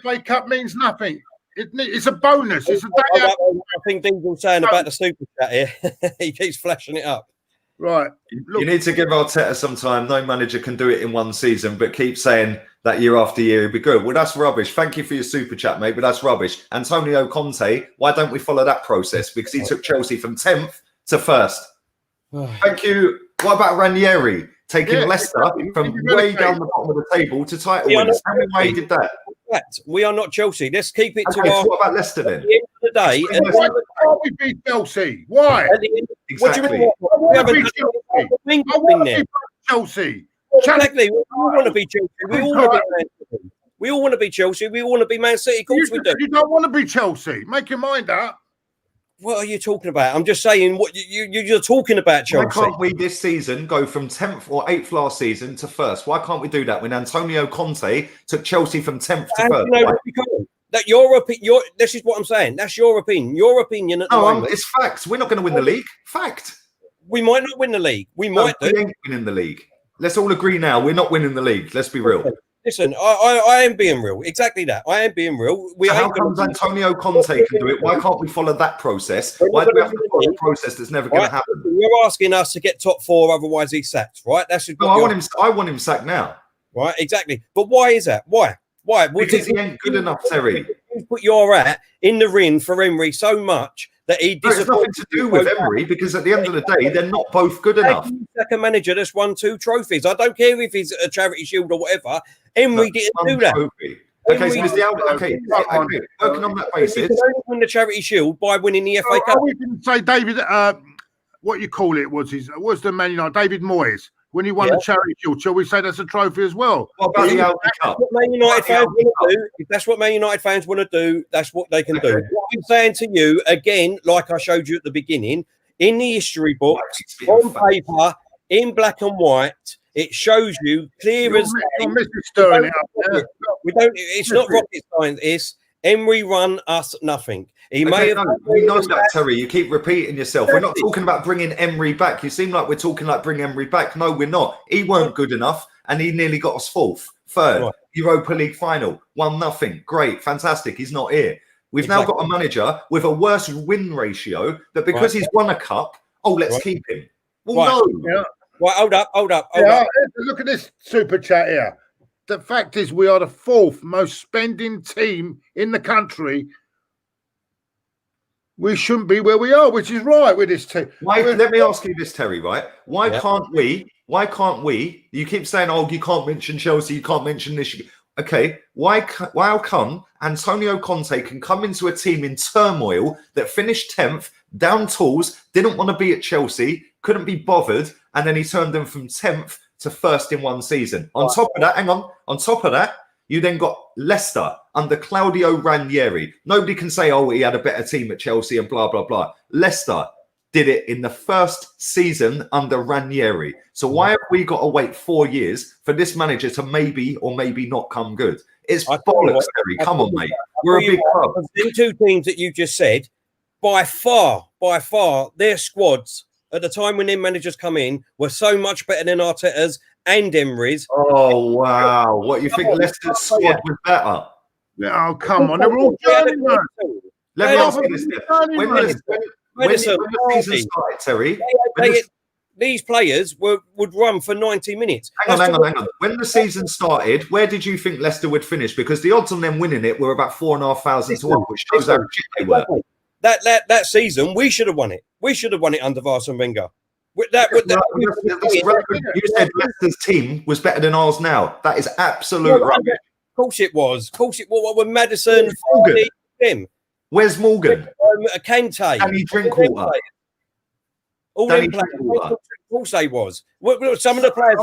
FA Cup means nothing. It's a bonus. It's a day out. I think Diesel's saying about the super chat here. He keeps flashing it up. Right. You need to give Arteta some time. No manager can do it in one season, but keep saying that year after year he'd be good. Well, that's rubbish. Thank you for your super chat, mate, but that's rubbish. Antonio Conte, why don't we follow that process? Because he took Chelsea from 10th to 1st. Thank you. What about Ranieri taking Leicester from way down the bottom of the table to title winners? Tell me why he did that. We are not Chelsea. Let's keep it to Okay, our... so what about Leicester then? At the end of the day... Why can't we beat Chelsea? Why? What do you mean? We haven't beat Chelsea. Exactly. We all want to be Chelsea. We all want to be Man City. We all want to be Chelsea. We all want to be Man City. Of course we do. You don't want to be Chelsea. Make your mind up. What are you talking about? I'm just saying what you're talking about, Chelsea. Why can't we this season go from 10th or 8th last season to 1st? Why can't we do that when Antonio Conte took Chelsea from 10th to 1st? That this is what I'm saying. That's your opinion. Your opinion at the moment. It's facts. We're not going to win the league. Fact. We might not win the league. We might do. We ain't winning the league. Let's all agree now. We're not winning the league. Let's be real. Listen, I am being real. Exactly that. I am being real. How comes Antonio Conte can do it? Why can't we follow that process? Why do we have to follow a process that's never going to happen? You're asking us to get top 4, otherwise he's sacked, right? That's I want him sacked now. Right, exactly. But why is that? Why? Because he ain't good enough, Terry. You put your hat in the ring for Emery so much that he disappointed. It's nothing to do with Emery, because at the end of the day, they're not both good enough. Second manager that's won 2 trophies. I don't care if he's a charity shield or whatever. Emery didn't do that. Okay, so it's working on that basis. You can only win the charity shield by winning the FA Cup. We can say David, what you call it was the Man United, David Moyes, when he won the charity shield. Shall we say that's a trophy as well? What about the Audi Cup? If that's what Man United fans want to do, that's what they can do. What I'm saying to you, again, like I showed you at the beginning, in the history book, on paper, in black and white, it shows you clear as day. We don't. It's not rocket science. It's Emery run us nothing. He may have. We know that, Terry. You keep repeating yourself. We're not talking about bringing Emery back. You seem like we're talking like bring Emery back. No, we're not. He weren't good enough, and he nearly got us 4th, 3rd, Europa League final, 1-0. Great, fantastic. He's not here. We've now got a manager with a worse win ratio. That because he's won a cup, let's keep him. Well, no. Yeah. Well, hold up. Look at this super chat here. The fact is, we are the 4th most spending team in the country. We shouldn't be where we are, which is right with this team. Let me ask you this, Terry, right? Why can't we? You keep saying, you can't mention Chelsea, you can't mention this. Okay, how come Antonio Conte can come into a team in turmoil that finished 10th, down tools, didn't want to be at Chelsea, couldn't be bothered, and then he turned them from 10th to 1st in one season. On top of that, you then got Leicester under Claudio Ranieri. Nobody can say, he had a better team at Chelsea and blah, blah, blah. Leicester did it in the first season under Ranieri. So why have we got to wait 4 years for this manager to maybe or maybe not come good? It's bollocks, Terry. Come on, mate. We're a big club. The 2 teams that you just said, by far, their squads at the time when their managers come in were so much better than Arteta's and Emery's. Oh, wow. What, you think Leicester's squad was better? Oh, come on. They're all journeymen. Let me ask you this. When the season started, Terry, these players would run for 90 minutes. Hang on. When the season started, where did you think Leicester would finish? Because the odds on them winning it were about 4,500 to 1, which shows how shit they were. That season, we should have won it. We should have won it under Arsene Wenger. You said Leicester's team was better than ours now. That is absolute rubbish. Of course it was. When Maddison, him. Where's Morgan? Kante. Can he drink water? All them players. Of course they was. Some of the players.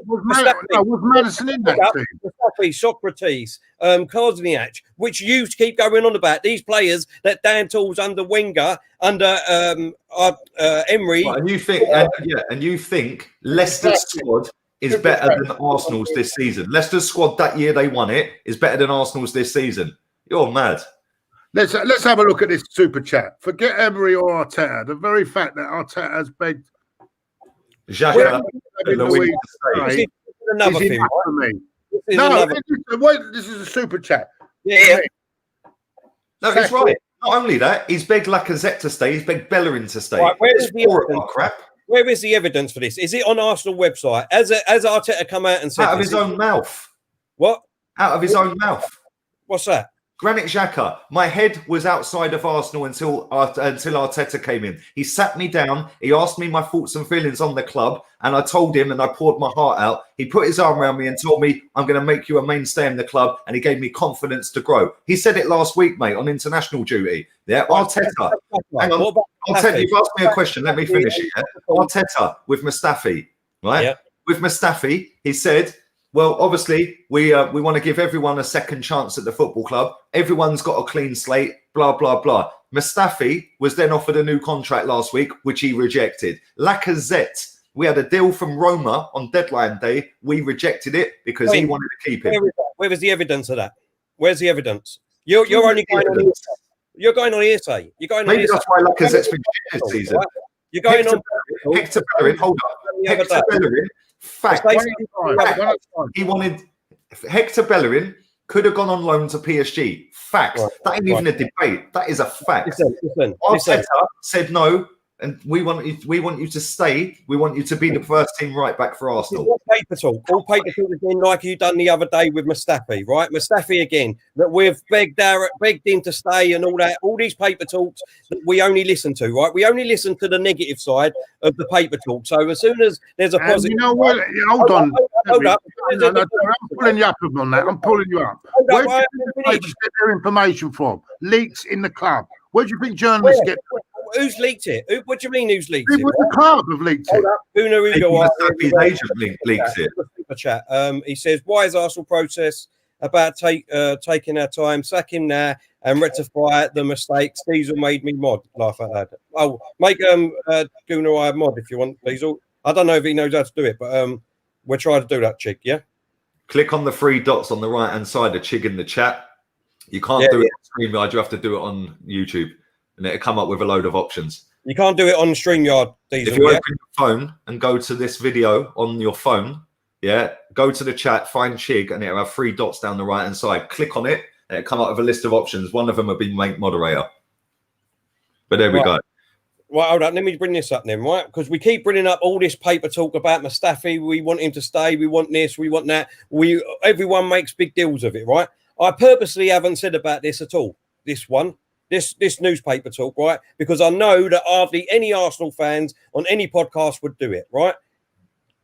Was Maddison in that team? Mustafi, Socrates, Kozniak, which you keep going on about. These players that Dan tools under Wenger, under Emery. And you think Leicester's squad is better than Arsenal's this season? Leicester's squad that year they won it is better than Arsenal's this season. You're mad. Let's have a look at this super chat. Forget Emery or Arteta. The very fact that Arteta has begged Xhaka and Luiz is another thing. This is a super chat. Yeah. No, he's right. Not only that, he's begged Lacazette to stay. He's begged Bellerin to stay. Right, where's the crap? where is the evidence for this? Is it on Arsenal website? As Arteta come out and said out of his own mouth. What? Out of his own mouth. What's that? Granit Xhaka, my head was outside of Arsenal until Arteta came in. He sat me down. He asked me my thoughts and feelings on the club, and I told him, and I poured my heart out. He put his arm around me and told me, I'm going to make you a mainstay in the club, and he gave me confidence to grow. He said it last week, mate, on international duty. Yeah, Arteta. Hang on. Arteta, you've asked me a question. Let me finish it. Yeah? Arteta with Mustafi, right? Yeah. With Mustafi, he said, well, obviously, we want to give everyone a second chance at the football club. Everyone's got a clean slate, blah, blah, blah. Mustafi was then offered a new contract last week, which he rejected. Lacazette, we had a deal from Roma on deadline day. We rejected it because he wanted to keep him. Where is the evidence of that? Where's the evidence? You're only going on hearsay. You're going on hearsay. You're going on Maybe that's why Lacazette's been shit this season. Right? You're going Hector Bellerin, hold up. Hector Bellerin. Fact. He wanted Hector Bellerin could have gone on loan to PSG. Fact. Right. That ain't even a debate. That is a fact. Arteta said no, and we want you to stay. We want you to be the first team right back for Arsenal. All paper talk again, like you done the other day with Mustafi, right? Mustafi again, that we've begged him to stay and all that. All these paper talks that we only listen to, right? We only listen to the negative side of the paper talk. So as soon as there's a positive, you know what? Hold on. Hold up. No, I'm pulling you up on that. I'm pulling you up. Where do you get their information from? Leaks in the club. Where do you think journalists get? Who's leaked it? What do you mean? Who's leaked it? The club have leaked it. Gooner, his agent leaks it. Chat. He says, "Why is Arsenal process about taking our time? Sack him now and rectify the mistakes. Diesel made me mod. Laugh at that. Oh, make Gooner a mod if you want, Diesel. I don't know if he knows how to do it, but we're trying to do that, Chig. Yeah. Click on the three dots on the right hand side of Chig in the chat. You can't do it on StreamYard. You have to do it on YouTube. And it'll come up with a load of options. You can't do it on StreamYard, Diesel. If you open your phone and go to this video on your phone, go to the chat, find Chig, and it'll have three dots down the right-hand side. Click on it, and it'll come up with a list of options. One of them will be make moderator. But there we go. Right, hold on. Let me bring this up then, right? Because we keep bringing up all this paper talk about Mustafi. We want him to stay. We want this. We want that. Everyone makes big deals of it, right? I purposely haven't said about this at all. This newspaper talk, right? Because I know that hardly any Arsenal fans on any podcast would do it, right?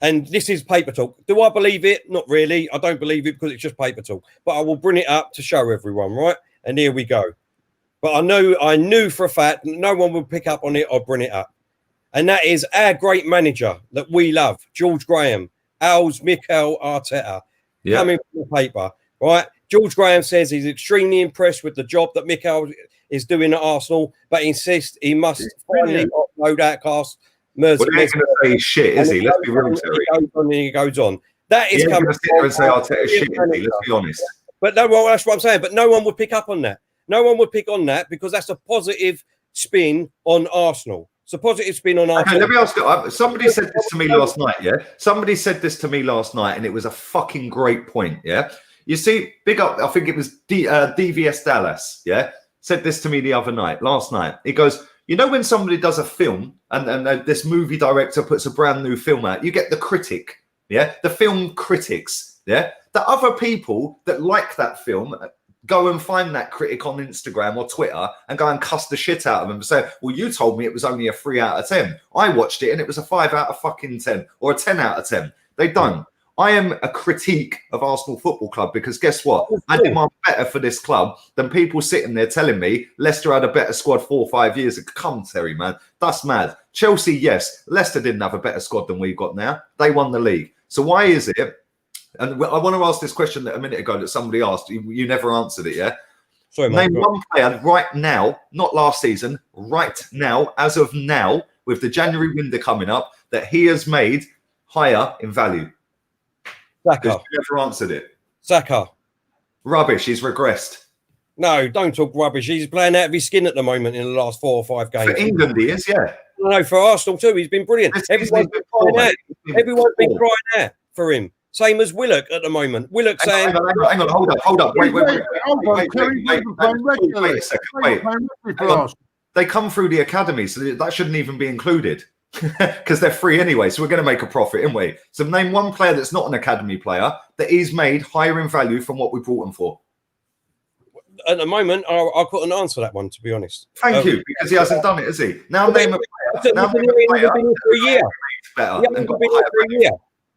And this is paper talk. Do I believe it? Not really. I don't believe it because it's just paper talk. But I will bring it up to show everyone, right? And here we go. But I knew for a fact that no one would pick up on it or bring it up. And that is our great manager that we love, George Graham, Al's Mikel Arteta, coming from the paper, right? George Graham says he's extremely impressed with the job that Mikel is doing at Arsenal, but insists he must finally offload outcast Merz. Well, he ain't going to say shit, is he? Let's be real, Terry. He goes on. That is coming. He's going to sit there and say Arteta shit, is he? Let's be honest. But no, well, that's what I'm saying. But no one would pick up on that. No one would pick on that because that's a positive spin on Arsenal. It's a positive spin on Arsenal. Okay, let me ask you. Somebody said this to me last night, Somebody said this to me last night, and it was a fucking great point, You see, big up, I think it was DVS Dallas, said this to me last night. He goes, you know when somebody does a film and this movie director puts a brand new film out, you get the critic, the film critics, the other people that like that film go and find that critic on Instagram or Twitter and go and cuss the shit out of them and say, well, you told me it was only a 3 out of 10. I watched it and it was a 5 out of fucking 10 or a 10 out of 10. They don't. I am a critique of Arsenal Football Club because guess what? I demand better for this club than people sitting there telling me Leicester had a better squad 4 or 5 years ago. Come, Terry, man. That's mad. Chelsea, yes. Leicester didn't have a better squad than we've got now. They won the league. So why is it? And I want to ask this question a minute ago that somebody asked. You never answered it, Sorry, Name one player right now, not last season, right now, as of now, with the January window coming up, that he has made higher in value. Saka. You never answered it. Saka. Rubbish. He's regressed. No, don't talk rubbish. He's playing out of his skin at the moment in the last 4 or 5 games. For England, he is, No, for Arsenal too. He's been brilliant. Everyone's been crying out for him. Same as Willock at the moment. Willock saying... Hang on, hold up. Wait a second. They come through the academy, so that shouldn't even be included. because they're free anyway. So we're going to make a profit, aren't we? So name one player that's not an academy player that he's made higher in value from what we brought him for. At the moment, I couldn't answer that one, to be honest. Thank you, because he hasn't done it, has he? Now name a player. Now name a player for a year. Better. He ain't even been here for a year.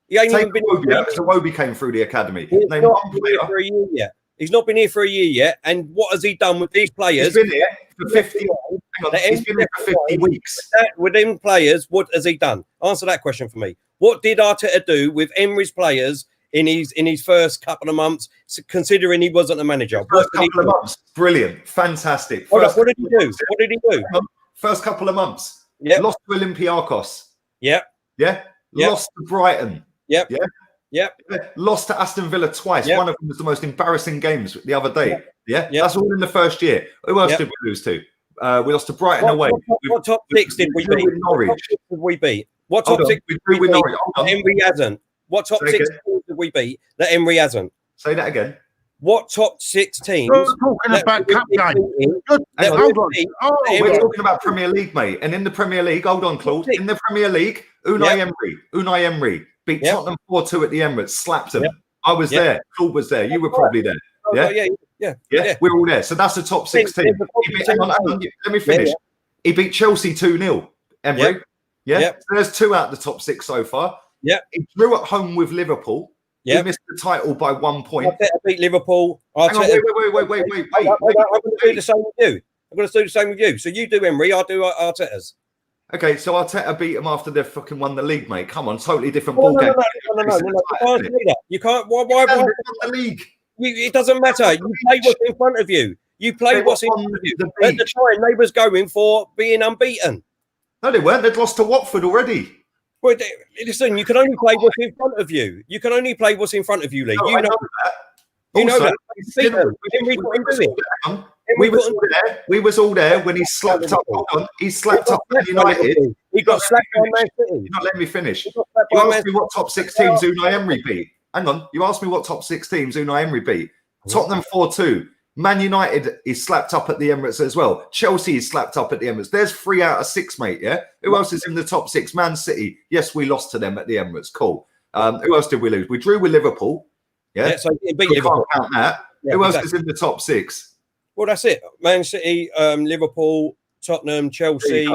He ain't even been here. Because Iwobi came through the academy. He's Name not one been player. here for a year yet. He's not been here for a year yet. And what has he done with these players? He's been here for 50. Hang on, he's been here for 50 weeks. With them players, what has he done? Answer that question for me. What did Arteta do with Emery's players in his first couple of months, considering he wasn't a manager? First couple of months, brilliant, fantastic. What did he do? What did he do? First couple of months, lost to Olympiacos. Yeah. Lost to Brighton. Yep. Lost to Aston Villa twice. One of them was the most embarrassing games the other day. That's all in the first year. Who else did we lose to? We lost to Brighton away. What top six did we beat? Norwich. What top six did we beat? What top six we drew with Norwich. Emery hasn't. What top six teams did we beat that Emery hasn't? Say that again. What top six teams? You're talking about cup game. Hold on. We're talking about Premier League, mate. And in the Premier League, hold on, Claude. In the Premier League, Unai Emery beat Tottenham 4-2 at the Emirates, slapped them. I was there. Claude was there. You were probably there. Yeah. We're all there. So that's the top 6 team. Hang on, let me finish. He beat Chelsea 2-0. Emery. So there's 2 out of the top 6 so far. He drew at home with Liverpool. He missed the title by 1 point. Arteta beat Liverpool. Wait. I'm going to do the same with you. I'm going to do the same with you. So you do Emery, I'll do Arteta's. Okay, so Arteta beat him after they've fucking won the league, mate. Come on, totally different ball game. No. You can't do that. You can't. Why won the league? It doesn't matter. You play what's in front of you. You play what's in front of you. At the time, they was going for being unbeaten. No, they weren't. They'd lost to Watford already. Well, listen, you can only play what's in front of you. You can only play what's in front of you, Lee. No, you know that. You also, know that. We was all there when he slapped up. Hold on, he slapped up Man United. He got slapped by Man City. You're not letting me finish. You asked me what top 6 teams Unai Emery beat. Hang on. You asked me what top 6 teams Unai Emery beat. Tottenham 4-2. Man United is slapped up at the Emirates as well. Chelsea is slapped up at the Emirates. There's 3 out of 6, mate. Yeah. Who else is in the top 6? Man City. Yes, we lost to them at the Emirates. Cool. Who else did we lose? We drew with Liverpool. Yeah. So you beat Liverpool. Can't count that. Who else is in the top 6? Well, that's it. Man City, Liverpool, Tottenham, Chelsea.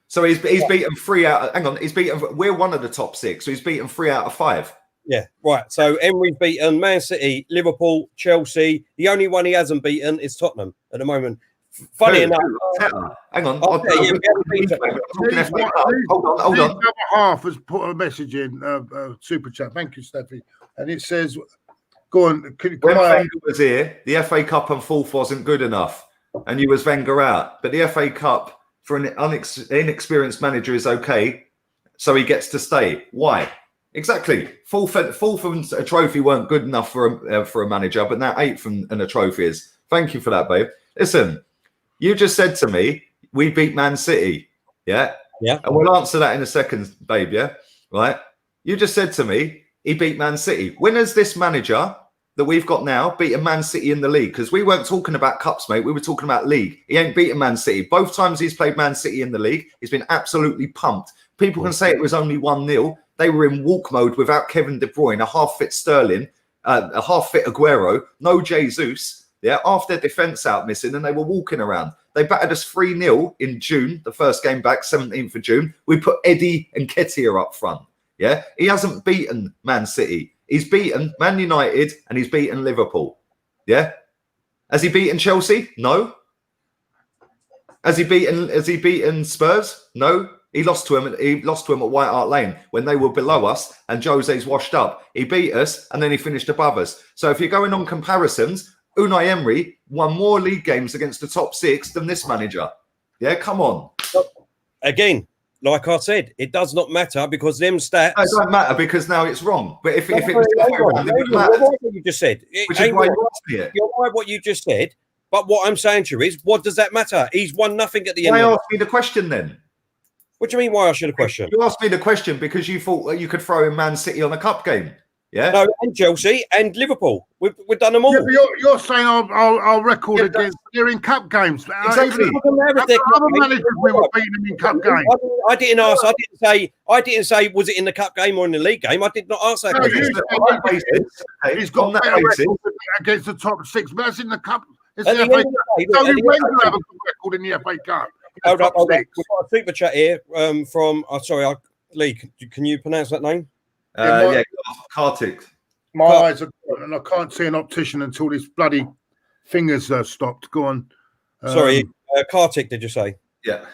So he's beaten 3 out. Hang on. He's beaten. We're one of the top 6. So he's beaten 3 out of 5. Yeah, right. So Emery's beaten Man City, Liverpool, Chelsea. The only one he hasn't beaten is Tottenham at the moment. Funny enough. Hang on. Hold on. Half has put a message in super chat. Thank you, Steffi. And it says, "Go on." When Wenger was here, the FA Cup and fourth wasn't good enough, and you was Wenger out. But the FA Cup for an inexperienced manager is okay, so he gets to stay. Why? Exactly. Fourth and a trophy weren't good enough for a manager, but now 8th and a trophy is. Thank you for that, babe. Listen, you just said to me, we beat Man City. Yeah? Yeah. And we'll answer that in a second, babe, yeah? Right? You just said to me, he beat Man City. When has this manager that we've got now beaten Man City in the league? Because we weren't talking about cups, mate. We were talking about league. He ain't beaten Man City. Both times he's played Man City in the league, he's been absolutely pumped. People can say it was only 1-0. They were in walk mode without Kevin De Bruyne, a half-fit Sterling, a half-fit Aguero, no Jesus, half their defence out missing, and they were walking around. They battered us 3-0 in June, the first game back, 17th of June. We put Eddie and Nketiah up front, yeah? He hasn't beaten Man City. He's beaten Man United, and he's beaten Liverpool, yeah? Has he beaten Chelsea? No. Has he beaten Spurs? No. He lost to him at White Hart Lane when they were below us and Jose's washed up. He beat us and then he finished above us. So if you're going on comparisons, Unai Emery won more league games against the top 6 than this manager. Yeah, come on. Again, like I said, it does not matter because them stats. No, it don't matter because now it's wrong. But if it was what you just said, which is why you asked me it. You're right what you just said. But what I'm saying to you is, what does that matter? He's won nothing at the end. Why ask me the question then? What do you mean? Why I should have question? You asked me the question because you thought that you could throw in Man City on a cup game. Yeah. No, and Chelsea and Liverpool. We've done them all. Yeah, but you're saying our record against they're in cup games. Exactly. Other managers we were beating them in cup games. I didn't ask. I didn't say was it in the cup game or in the league game. I did not answer that question. He's got better record against the top 6, but that's in the cup. It's At the the FA end of the day, Cup. look, at the end Wenger of the have a good record in the FA Cup. Hold up. Top We've six. got a super chat here from. Lee. Can you pronounce that name? Yeah, Kartik. My eyes are gone, and I can't see an optician until these bloody fingers are stopped. Go on. Sorry, Kartik, did you say? Yeah.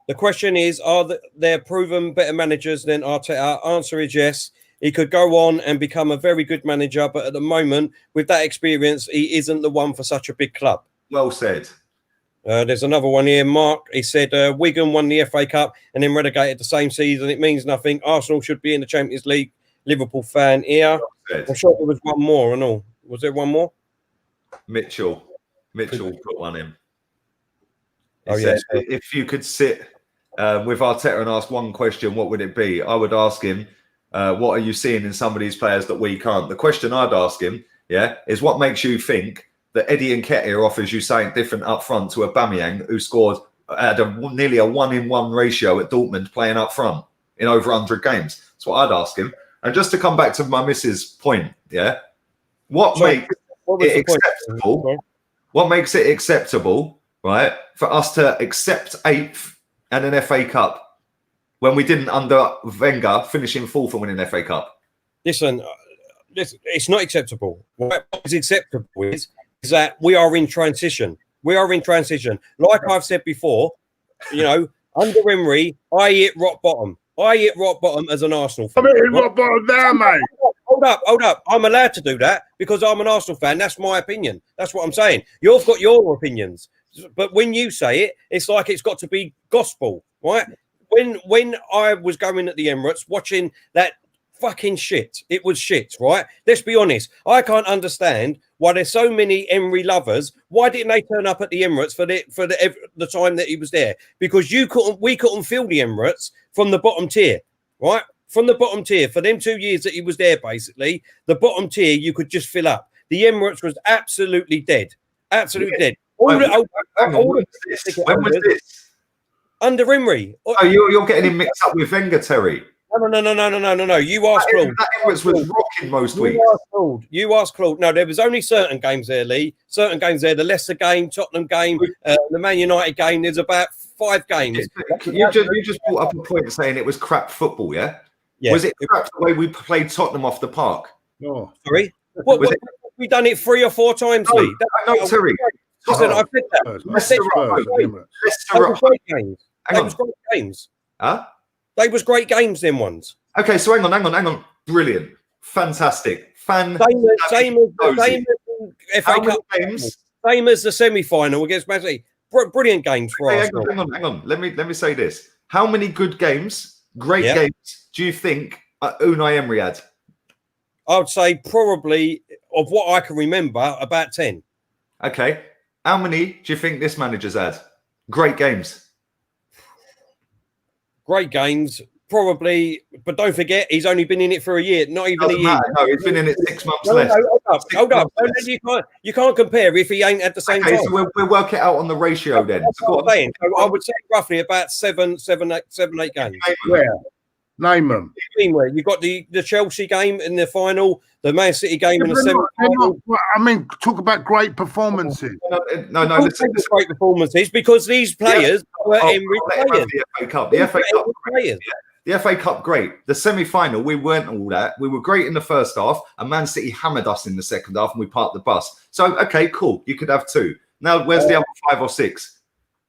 The question is, are there proven better managers than Arteta? Answer is yes. He could go on and become a very good manager, but at the moment, with that experience, he isn't the one for such a big club. Well said. There's another one here. Mark, he said, Wigan won the FA Cup and then relegated the same season. It means nothing. Arsenal should be in the Champions League. Liverpool fan here. Well I'm sure there was one more and all. Was there one more? Mitchell put one in. Oh, yes. If you could sit with Arteta and ask one question, what would it be? I would ask him, what are you seeing in some of these players that we can't? The question I'd ask him, is what makes you think that Eddie Nketiah offers you something different up front to Aubameyang, who scored at nearly a 1-in-1 ratio at Dortmund playing up front in over 100 games? That's what I'd ask him. And just to come back to my missus' point, what makes it acceptable, right, for us to accept 8th and an FA Cup when we didn't under Wenger finishing 4th and winning an FA Cup? Listen, it's not acceptable. What is acceptable is that we are in transition. We are in transition. Like I've said before, under Emery, I hit rock bottom. I hit rock bottom as an Arsenal fan. I'm hitting rock bottom now, mate. Hold up. I'm allowed to do that because I'm an Arsenal fan. That's my opinion. That's what I'm saying. You've got your opinions. But when you say it, it's like it's got to be gospel, right? When I was going at the Emirates, watching that fucking shit, it was shit, right? Let's be honest. I can't understand why there's so many Emery lovers. Why didn't they turn up at the Emirates for the time that he was there? Because we couldn't fill the Emirates from the bottom tier, right? From the bottom tier for them 2 years that he was there, basically, the bottom tier you could just fill up. The Emirates was absolutely dead, absolutely dead. When was this? Under Emery. Oh, you're getting him mixed up with Wenger, Terry. No. You asked Claude. That Emirates was rocking most weeks. You asked Claude. No, there was only certain games there, Lee. Certain games there. The Leicester game, Tottenham game, the Man United game. There's about 5 games. You just brought up a point saying it was crap football, yeah? Was it crap the way we played Tottenham off the park? No. Sorry? We done it 3 or 4 times, Lee. No, Terry. Listen, I said that. They was great games. They was great games. Huh? They was great games, them ones. Okay, so hang on. Brilliant. Fantastic. Same as FA Cup games. Same as the semi-final against Man City. Brilliant games for us. Hang on. Let me say this. How many good games, great games, do you think Unai Emery had? I would say probably, of what I can remember, about 10. Okay. How many do you think this manager's had? Great games. Great games, probably, but don't forget, he's only been in it for a year, not even a year. No, he's been in it 6 months less. Hold up. You can't compare if he ain't at the same time. So we'll work it out on the Chelsea then. So I would say roughly about 7, 8 games. Where? Name them. You've got the Chelsea game in the final, the Man City game in the semi-final. I mean, talk about great performances. No. Listen. Great performances because these players were Emery players. The FA Cup, great. The semi-final, we weren't all that. We were great in the first half, and Man City hammered us in the second half, and we parked the bus. So, okay, cool. You could have 2. Now, where's the other 5 or 6?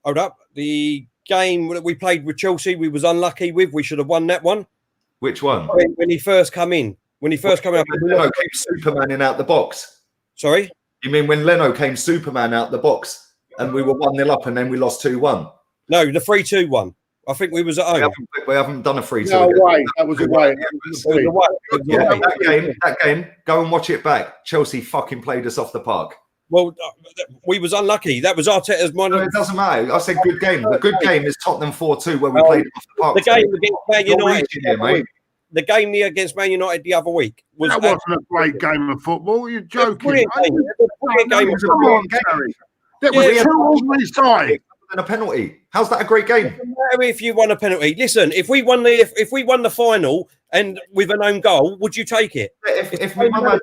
Hold up. The game that we played with Chelsea, we was unlucky with. We should have won that one. Which one? When he first come in. When he first came out. Leno came Superman in out the box. Sorry? You mean when Leno came Superman out the box and we were 1-0 up and then we lost 2-1? No, the 3-2 one. I think we was at home. We haven't done a 3-2. No way. That was away. That game, go and watch it back. Chelsea fucking played us off the park. Well, we was unlucky. That was Arteta's mind. No, it doesn't matter. I said good game. The good game is Tottenham 4-2 where we played off the park. The game against Man United. Here, mate. the game here against Man United the other week was that wasn't a great game of football. You're joking. Brilliant game. Come on, Terry. That was Yeah. 2 ordinary sides. And a penalty. How's that a great game? It doesn't matter if you won a penalty. Listen, if we won the final and with an own goal, would you take it? If my mum had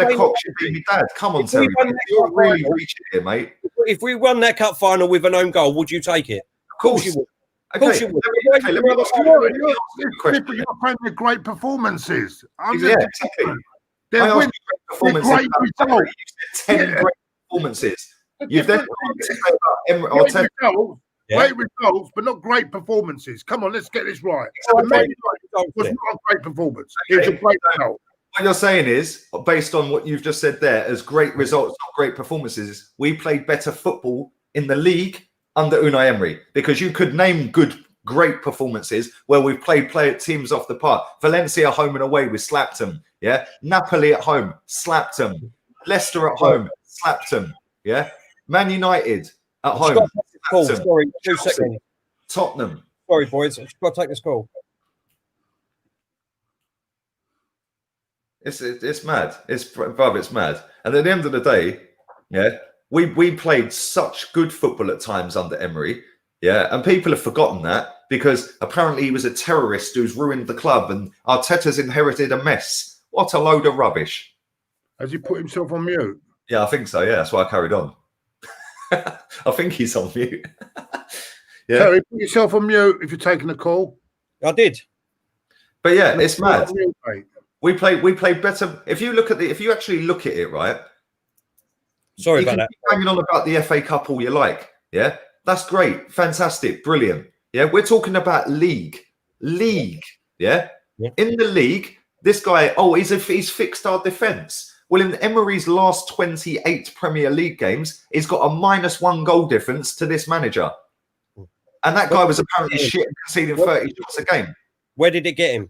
a cock, she'd be my dad. Come on, Terry. You're really reaching here, mate. If we won that cup final with an own goal, would you take it? Of course you would. Okay, Of course you would. let me ask you a question. You're playing the great performances. Yeah, exactly. They're I winning. asked you great Great performances. results. You said 10 great performances. You've then Great results, but not great performances. Come on, let's get this right. So It was not a great performance. It was a great result. What you're saying is, based on what you've just said there, as great results, not great performances, we played better football in the league under Unai Emery, because you could name great performances where we've played teams off the park. Valencia home and away, we slapped them. Yeah, Napoli at home, slapped them. Leicester at home, slapped them. Yeah, Man United at home. Call. Sorry, 2 seconds. Tottenham. Sorry, boys. I've got to take this call. It's mad. It's mad. And at the end of the day, yeah, we played such good football at times under Emery. Yeah, and people have forgotten that because apparently he was a terrorist who's ruined the club and Arteta's inherited a mess. What a load of rubbish. Has he put himself on mute? Yeah, I think so. Yeah, that's why I carried on. I think he's on mute. Yeah. Terry, put yourself on mute if you're taking a call. I did. But yeah, it's mad. Mute, mate. We played better. If you actually look at it, right? Sorry you about can that. keep hanging on about the FA Cup all you like. Yeah, that's great, fantastic, brilliant. Yeah, we're talking about league. Yeah, in the league, this guy. Oh, he's fixed our defence. Well, in Emery's last 28 Premier League games, he's got a -1 goal difference to this manager. And that guy was apparently shit and conceding 30 shots a game. Where did it get him?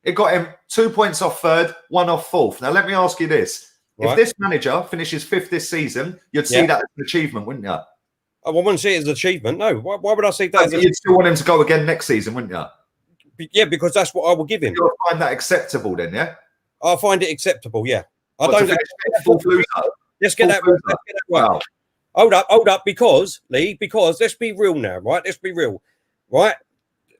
It got him 2 points off third, 1 off fourth. Now, let me ask you this. If this manager finishes 5th this season, you'd see that as an achievement, wouldn't you? I wouldn't see it as an achievement. No. Why would I see that as You'd still want him to go again next season, wouldn't you? Yeah, because that's what I will give him. You'll find that acceptable then, yeah? I'll find it acceptable, yeah. Let's get that right. Wow. Hold up, because let's be real now, right? Let's be real, right?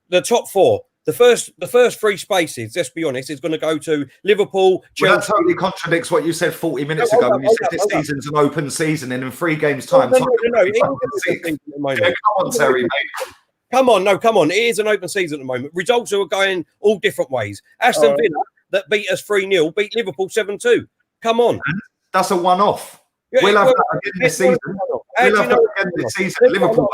The top 4, the first 3 spaces, let's be honest, is going to go to Liverpool, Chelsea. Well, that totally contradicts what you said 40 minutes ago when you said this season's an open season and in 3 games' time. No. Come on, Terry, mate. Come on. It is an open season at the moment. Results are going all different ways. Aston Villa, that beat us 3-0, beat Liverpool 7-2. Come on. That's a one-off. Yeah, we'll have that again this season. Liverpool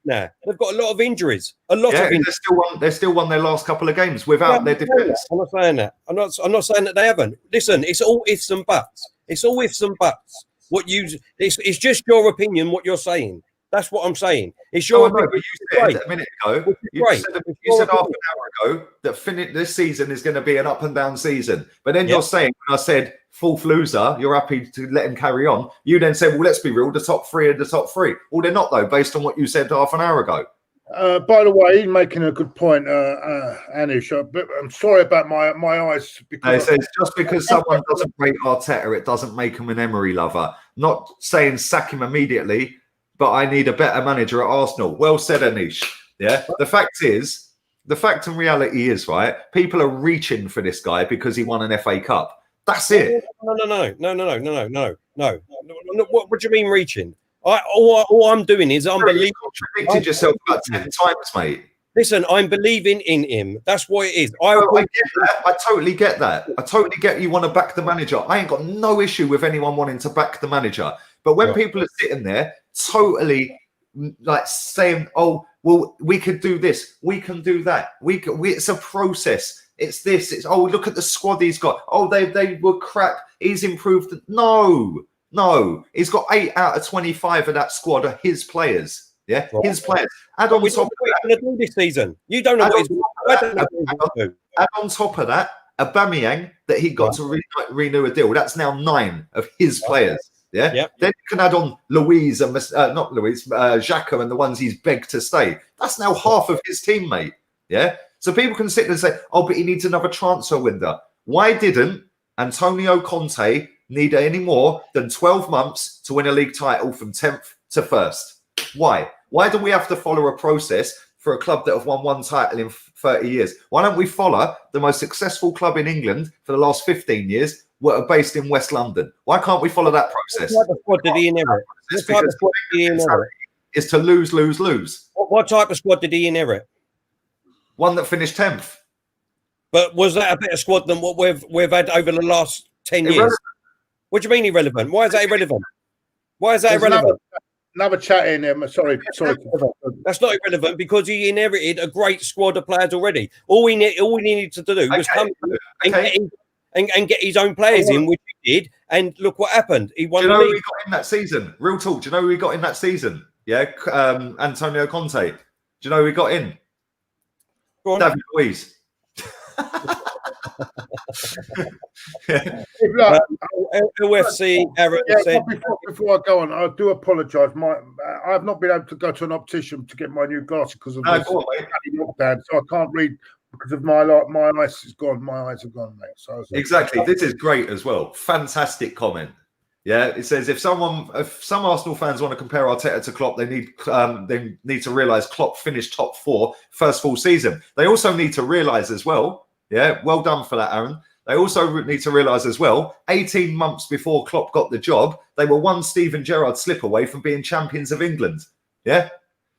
now. They've got a lot of injuries. A lot of injuries. They still won their last couple of games without their defence. I'm not saying that. I'm not saying that they haven't. Listen, it's all ifs and buts. It's just your opinion, what you're saying. That's what I'm saying. It's your opinion. But you said a minute ago, you said half an hour ago that this season is going to be an up and down season. But then you're saying, when I said fourth loser, you're happy to let him carry on. You then said, well, let's be real, the top 3 are the top 3. Well, they're not, though, based on what you said half an hour ago. By the way, he's making a good point, Anish. I'm sorry about my eyes. Because it says just because someone doesn't rate Arteta, it doesn't make him an Emery lover. Not saying sack him immediately, but I need a better manager at Arsenal. Well said, Anish. Yeah. The fact and reality is, right, people are reaching for this guy because he won an FA Cup. That's it. No. What do you mean reaching? All I'm doing is I'm believing. You contradicted yourself about 10 times, mate. Listen, I'm believing in him. That's what it is. I get that. I totally get that. I totally get you want to back the manager. I ain't got no issue with anyone wanting to back the manager. But when people are sitting there totally like saying, oh, well, we could do this, we can do that. It's a process. It's this. It's, oh, look at the squad he's got. Oh, they were crap. He's improved. No. He's got 8 out of 25 of that squad are his players. Yeah, his players. Add on top of that, going to do this season. You don't know what he's going to do. Add on top of that, Aubameyang that he got to renew a deal. That's now 9 of his players. Yeah. Then you can add on Luiz and Xhaka and the ones he's begged to stay. That's now half of his teammate. Yeah. So people can sit there and say, oh, but he needs another transfer window. Why didn't Antonio Conte need any more than 12 months to win a league title from 10th to 1st? Why? Why do we have to follow a process for a club that have won one title in 30 years? Why don't we follow the most successful club in England for the last 15 years, who are based in West London? Why can't we follow that process? What type of squad did he inherit? Is to lose, lose, lose. What type of squad did he inherit? One that finished 10th. But was that a better squad than what we've had over the last 10 years? Irrelevant. What do you mean irrelevant? Why is that irrelevant? Why is that irrelevant? Another chat in there. Sorry. That's not irrelevant because he inherited a great squad of players already. All we needed to do was come and get his own players in, which he did. And look what happened. He won. Do you know who we got in that season? Real talk. Do you know who we got in that season? Yeah, Antonio Conte. Do you know who we got in? Go on. David Luiz. UFC Aaron said, before I go on, I do apologise. I have not been able to go to an optician to get my new glasses because of this lockdown, so I can't read because of my eyes is gone. My eyes are gone, mate. So exactly, this is great as well. Fantastic comment. Yeah, it says if some Arsenal fans want to compare Arteta to Klopp, they need to realise Klopp finished top 4 first full season. They also need to realise as well. Yeah, well done for that, Aaron. They also need to realise as well, 18 months before Klopp got the job, they were one Steven Gerrard slip away from being champions of England. Yeah.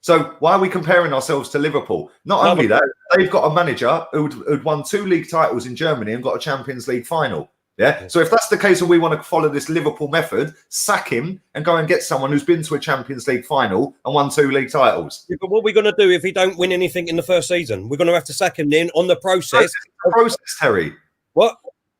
So why are we comparing ourselves to Liverpool? Not only that, they've got a manager who'd won 2 league titles in Germany and got a Champions League final. Yeah. So if that's the case and we want to follow this Liverpool method, sack him and go and get someone who's been to a Champions League final and won 2 league titles. Yeah, but what are we going to do if he don't win anything in the first season? We're going to have to sack him then on the process. It's a process, Terry. What?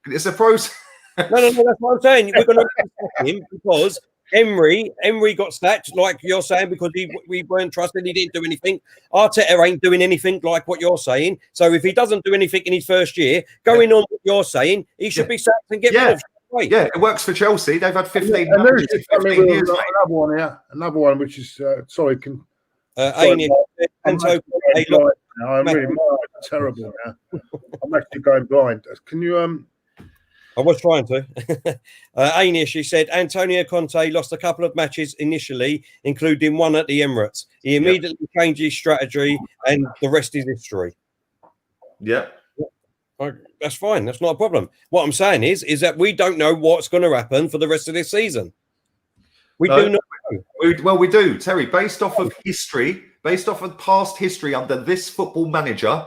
It's a process. No, that's what I'm saying. We're going to sack him because Emery got sacked, like you're saying, because we weren't trusted. He didn't do anything. Arteta ain't doing anything like what you're saying. So if he doesn't do anything in his first year, going on what you're saying, he should be sacked and get rid of. Right. Yeah, it works for Chelsea. They've had 15 managers in 15 years. Another one, which is sorry. I'm really terrible now. I'm actually going blind. Can you I was trying to. Ainish, she said, Antonio Conte lost a couple of matches initially, including one at the Emirates. He immediately changed his strategy and the rest is history. Yeah. That's fine. That's not a problem. What I'm saying is that we don't know what's going to happen for the rest of this season. We do not know. We do, Terry, based off of history, based off of past history under this football manager,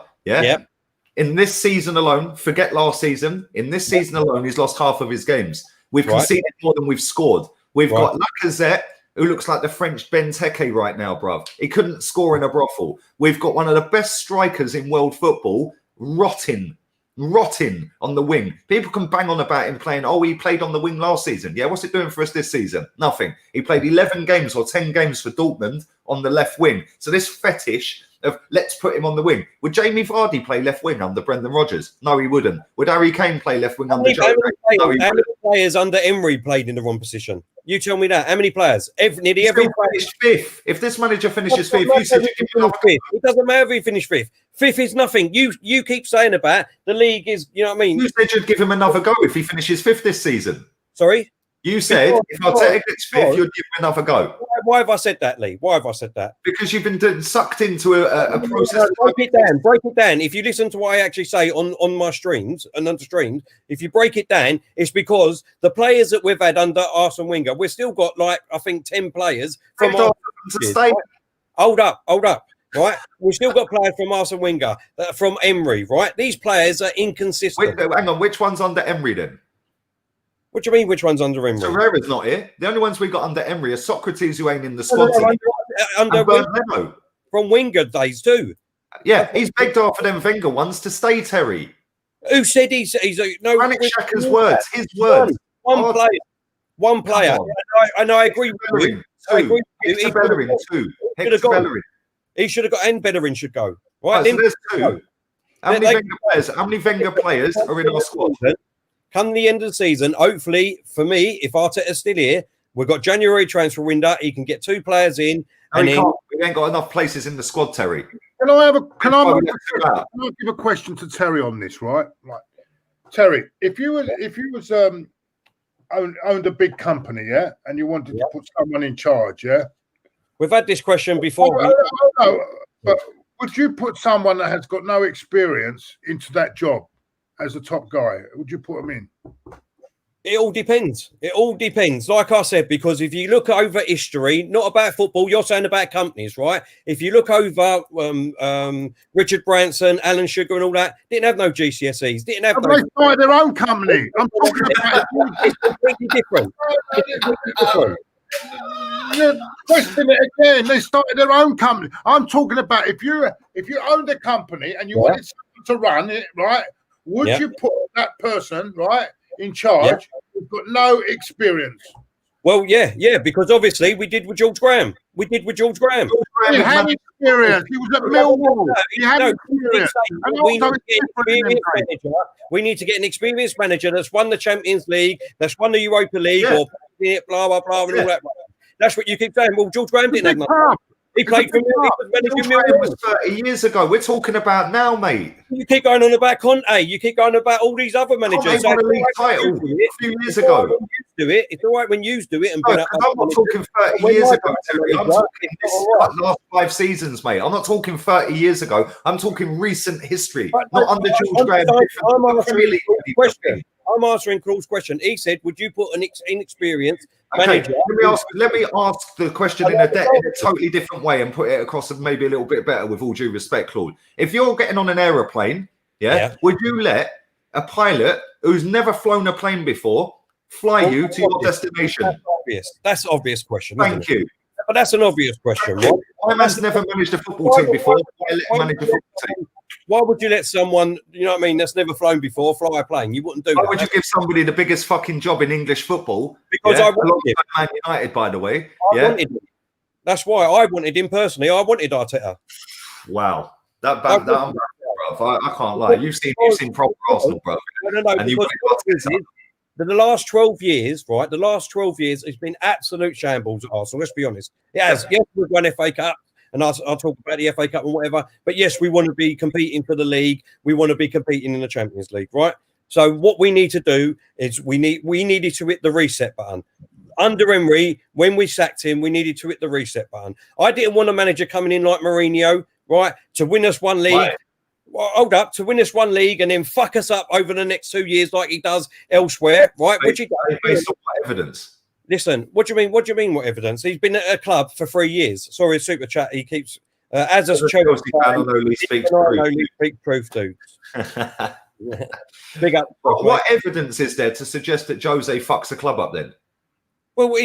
in this season alone, forget last season, in this season alone, he's lost half of his games. We've conceded more than we've scored. We've got Lacazette, who looks like the French Benteke right now, bruv. He couldn't score in a brothel. We've got one of the best strikers in world football, rotting on the wing. People can bang on about him playing, he played on the wing last season. Yeah, what's it doing for us this season? Nothing. He played 11 games or 10 games for Dortmund on the left wing. So this fetish of let's put him on the wing. Would Jamie Vardy play left wing under Brendan Rodgers? No, he wouldn't. Would Harry Kane play left wing under Joe? How many players under Emery played in the wrong position? You tell me that. How many players? Nearly every finished 5th. If this manager finishes 5th, you said you'd give him another fifth. It doesn't matter if he finished 5th. 5th is nothing. You keep saying about the league is, you know what I mean? You said you'd give him another go if he finishes 5th this season. Sorry? You said if Arteta gets 5th, you'd give him another go. Why have I said that, Lee? Why have I said that? Because you've been sucked into a process. Break it down. If you listen to what I actually say on my streams and on the streams, if you break it down, it's because the players that we've had under Arsene Wenger, we've still got I think 10 players from Hold up. Right, we've still got players from Arsene Wenger, from Emery. Right, these players are inconsistent. Hang on, which one's under Emery then? What do you mean? Which one's under Emery? Torreira's not here. The only ones we got under Emery are Socrates, who ain't in the squad. Under Wenger, from Wenger days too. Yeah, he's begged off of them Wenger ones to stay. Terry, who said he's no? Granit Xhaka's words. His words. One player. I know. I agree with you. I agree with you. Bellerin too. He should have got, and Bellerin should go. Right, so there's 2. How many Wenger players are in our squad? Come the end of the season, hopefully, for me, if Arteta's still here, we've got January transfer window. He can get 2 players in. No, we ain't got enough places in the squad, Terry. Can I Can give a question to Terry on this, right? Right, Terry, if you was owned a big company, yeah, and you wanted to put someone in charge, yeah. We've had this question before. But would you put someone that has got no experience into that job as a top guy? Would you put them in? It all depends. It all depends. Like I said, because if you look over history, not about football, you're saying about companies, right? If you look over Richard Branson, Alan Sugar and all that, didn't have no GCSEs, didn't have They started their own company. I'm talking about it's completely different. It's completely different. You're questioning it again. They started their own company. I'm talking about if you owned a company and you wanted someone to run it, right? Would you put that person, right, in charge who's got no experience? Well, yeah, because obviously we did with George Graham. He had experience. He was at Millwall. He had experience. We need to get an experienced manager that's won the Champions League, that's won the Europa League, or blah blah blah and all that. That's what you keep saying. Well, George Graham didn't have nothing. He played for Millwall. He was managing Millwall. It was 30 years ago. We're talking about now, mate. You keep going on about Conte. You keep going about all these other managers. Won a league title a few years ago. It's all right when you do it. I'm not talking 30 years ago, Terry. I'm talking this last 5 seasons, mate. I'm not talking 30 years ago. I'm talking recent history, not under George Graham. I'm answering Claude's question. He said, "Would you put an inexperienced manager?" Let me ask the question in a totally different way and put it across maybe a little bit better. With all due respect, Claude, if you're getting on an aeroplane, would you let a pilot who's never flown a plane before fly you to your destination? That's an obvious question. Thank you. But that's an obvious question. Right? My man's never managed a football team before. Why let him manage a football team? Why would you let someone, you know what I mean, that's never flown before, fly a plane? You wouldn't do that. Why would you give somebody the biggest fucking job in English football? Because I wanted him. Man United, by the way. I wanted him. That's why I wanted him personally. I wanted Arteta. Wow. That bro. I can't lie. You've seen proper Arsenal, bro. No. And the last 12 years, right? The last 12 years, it's been absolute shambles at Arsenal. Let's be honest. It has. Yes, we've won FA Cup. And I'll talk about the FA Cup and whatever. But yes, we want to be competing for the league. We want to be competing in the Champions League, right? So what we need to do is we needed to hit the reset button. Under Emery, when we sacked him, we needed to hit the reset button. I didn't want a manager coming in like Mourinho, right, to win us one league. Right. Well, hold up, to win us one league and then fuck us up over the next 2 years like he does elsewhere, right? Based on what evidence? Listen, what do you mean? What do you mean? What evidence? He's been at a club for 3 years. Sorry, super chat. He keeps as a Chelsea fan. He speaks truth, dude. Big up. What evidence is there to suggest that Jose fucks the club up then? Well,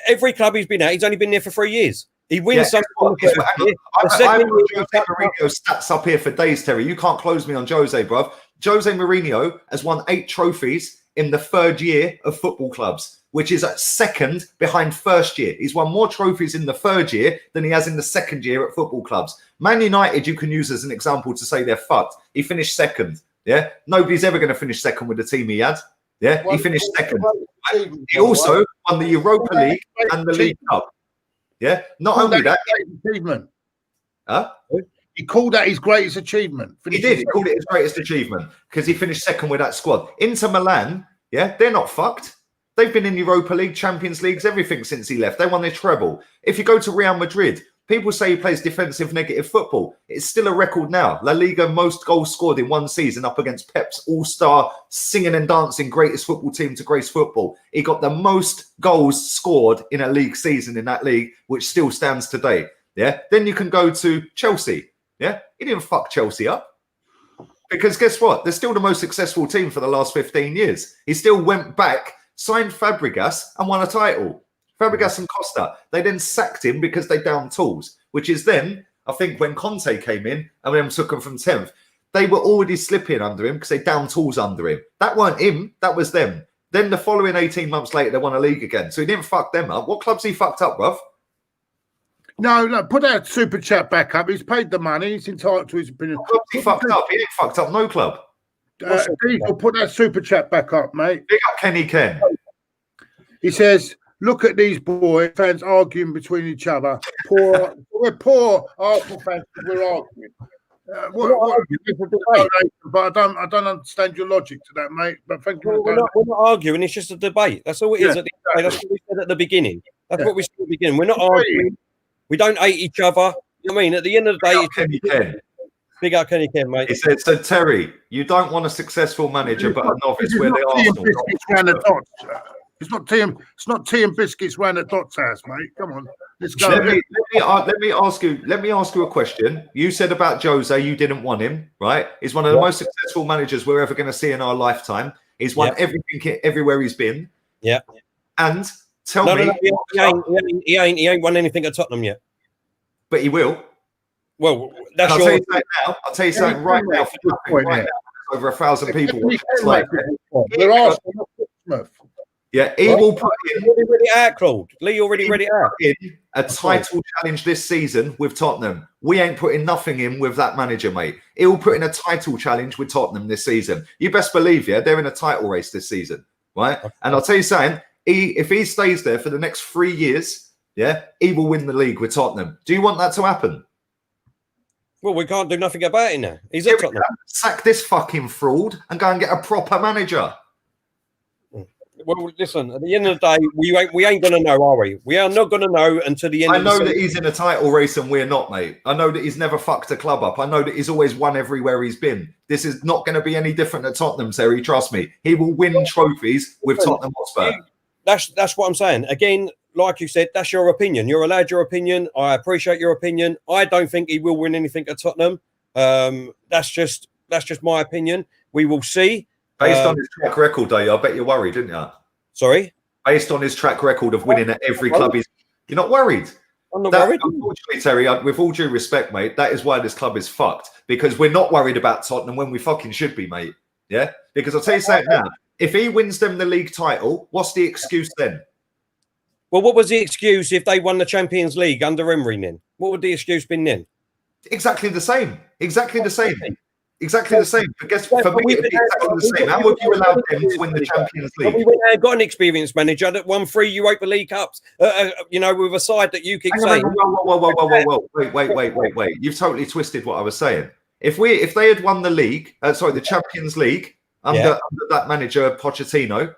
every club he's been at, he's only been there for 3 years. He wins something. I've got Jose Mourinho stats up here for days, Terry. You can't close me on Jose, bruv. Jose Mourinho has won 8 trophies in the 3rd year of football clubs, which is at 2nd behind 1st year. He's won more trophies in the 3rd year than he has in the 2nd year at football clubs. Man United, you can use as an example to say they're fucked. He finished 2nd. Yeah, nobody's ever going to finish 2nd with the team he had. Yeah, he finished 2nd. He also won the Europa League and the League Cup. Yeah, not only that, achievement. Huh? He called that his greatest achievement. He did. He called it his greatest achievement because he finished 2nd with that squad. Inter Milan, yeah, they're not fucked. They've been in Europa League, Champions Leagues, everything since he left. They won their treble. If you go to Real Madrid, people say he plays defensive negative football. It's still a record now. La Liga most goals scored in one season up against Pep's all-star singing and dancing greatest football team to grace football. He got the most goals scored in a league season in that league, which still stands today. Yeah. Then you can go to Chelsea. Yeah. He didn't fuck Chelsea up. Because guess what? They're still the most successful team for the last 15 years. He still went back, signed Fabregas and won a title. Fabregas and Costa. They then sacked him because they downed tools, which is then, I think, when Conte came in and then took him from 10th. They were already slipping under him because they downed tools under him. That weren't him. That was them. Then the following 18 months later, they won a league again. So he didn't fuck them up. What clubs he fucked up, bruv? No, put that super chat back up. He's paid the money. He's entitled to his opinion. What clubs he fucked up? He ain't fucked up no club. Diesel, put that super chat back up, mate. Big up Kenny Ken. He says, Look at these boys, fans arguing between each other. We're poor Arsenal fans. We're arguing. But I don't understand your logic to that, mate. But thank you. We're not arguing. It's just a debate. That's all it is. That's what we said at the beginning. That's what we said at the beginning. We're not arguing. We don't hate each other. You know what I mean? At the end of the day, big up Kenny Ken, mate. He said, so Terry, you don't want a successful manager, but a novice where they are. It's not tea and biscuits round at Dot's house, mate. Come on, let's go. Let me ask you a question. You said about Jose, you didn't want him, right? He's one of the most successful managers we're ever going to see in our lifetime. He's won everything everywhere he's been. Yeah. And tell me, he ain't won anything at Tottenham yet. But he will. Well, that's I'll tell you something right now. Over 1,000 people. We're Arsenal, not Yeah, he will put in. Already out, Claude. Lee already ready out. A title challenge this season with Tottenham. We ain't putting nothing in with that manager, mate. He'll put in a title challenge with Tottenham this season. You best believe, they're in a title race this season, right? And I'll tell you something. If he stays there for the next 3 years, he will win the league with Tottenham. Do you want that to happen? Well, we can't do nothing about it now. He's at Tottenham. Sack this fucking fraud and go and get a proper manager. Well, listen, at the end of the day, we ain't going to know, are we? We are not going to know until the end of the season. I know that he's in a title race and we're not, mate. I know that he's never fucked a club up. I know that he's always won everywhere he's been. This is not going to be any different at Tottenham, Terry. Trust me. He will win trophies with Tottenham Hotspur. That's what I'm saying. Again, like you said, that's your opinion. You're allowed your opinion. I appreciate your opinion. I don't think he will win anything at Tottenham. That's just my opinion. We will see. Based on his track record, though, I bet you're worried, didn't you? Sorry? Based on his track record of winning at every club, you're not worried? I'm not worried. Unfortunately, Terry, with all due respect, mate, that is why this club is fucked. Because we're not worried about Tottenham when we fucking should be, mate. Yeah? Because I'll tell you something now. If he wins them the league title, what's the excuse then? Well, what was the excuse if they won the Champions League under Emery then? What would the excuse been then? Exactly the same. Exactly the same. Exactly the same. But guess for me, it'd be exactly the same. How would you allow them to win the Champions League? We went and got an experienced manager that won 3 Europa League Cups, with a side that you keep saying. Whoa. Wait. You've totally twisted what I was saying. If they had won the league, the Champions League under that manager, Pochettino,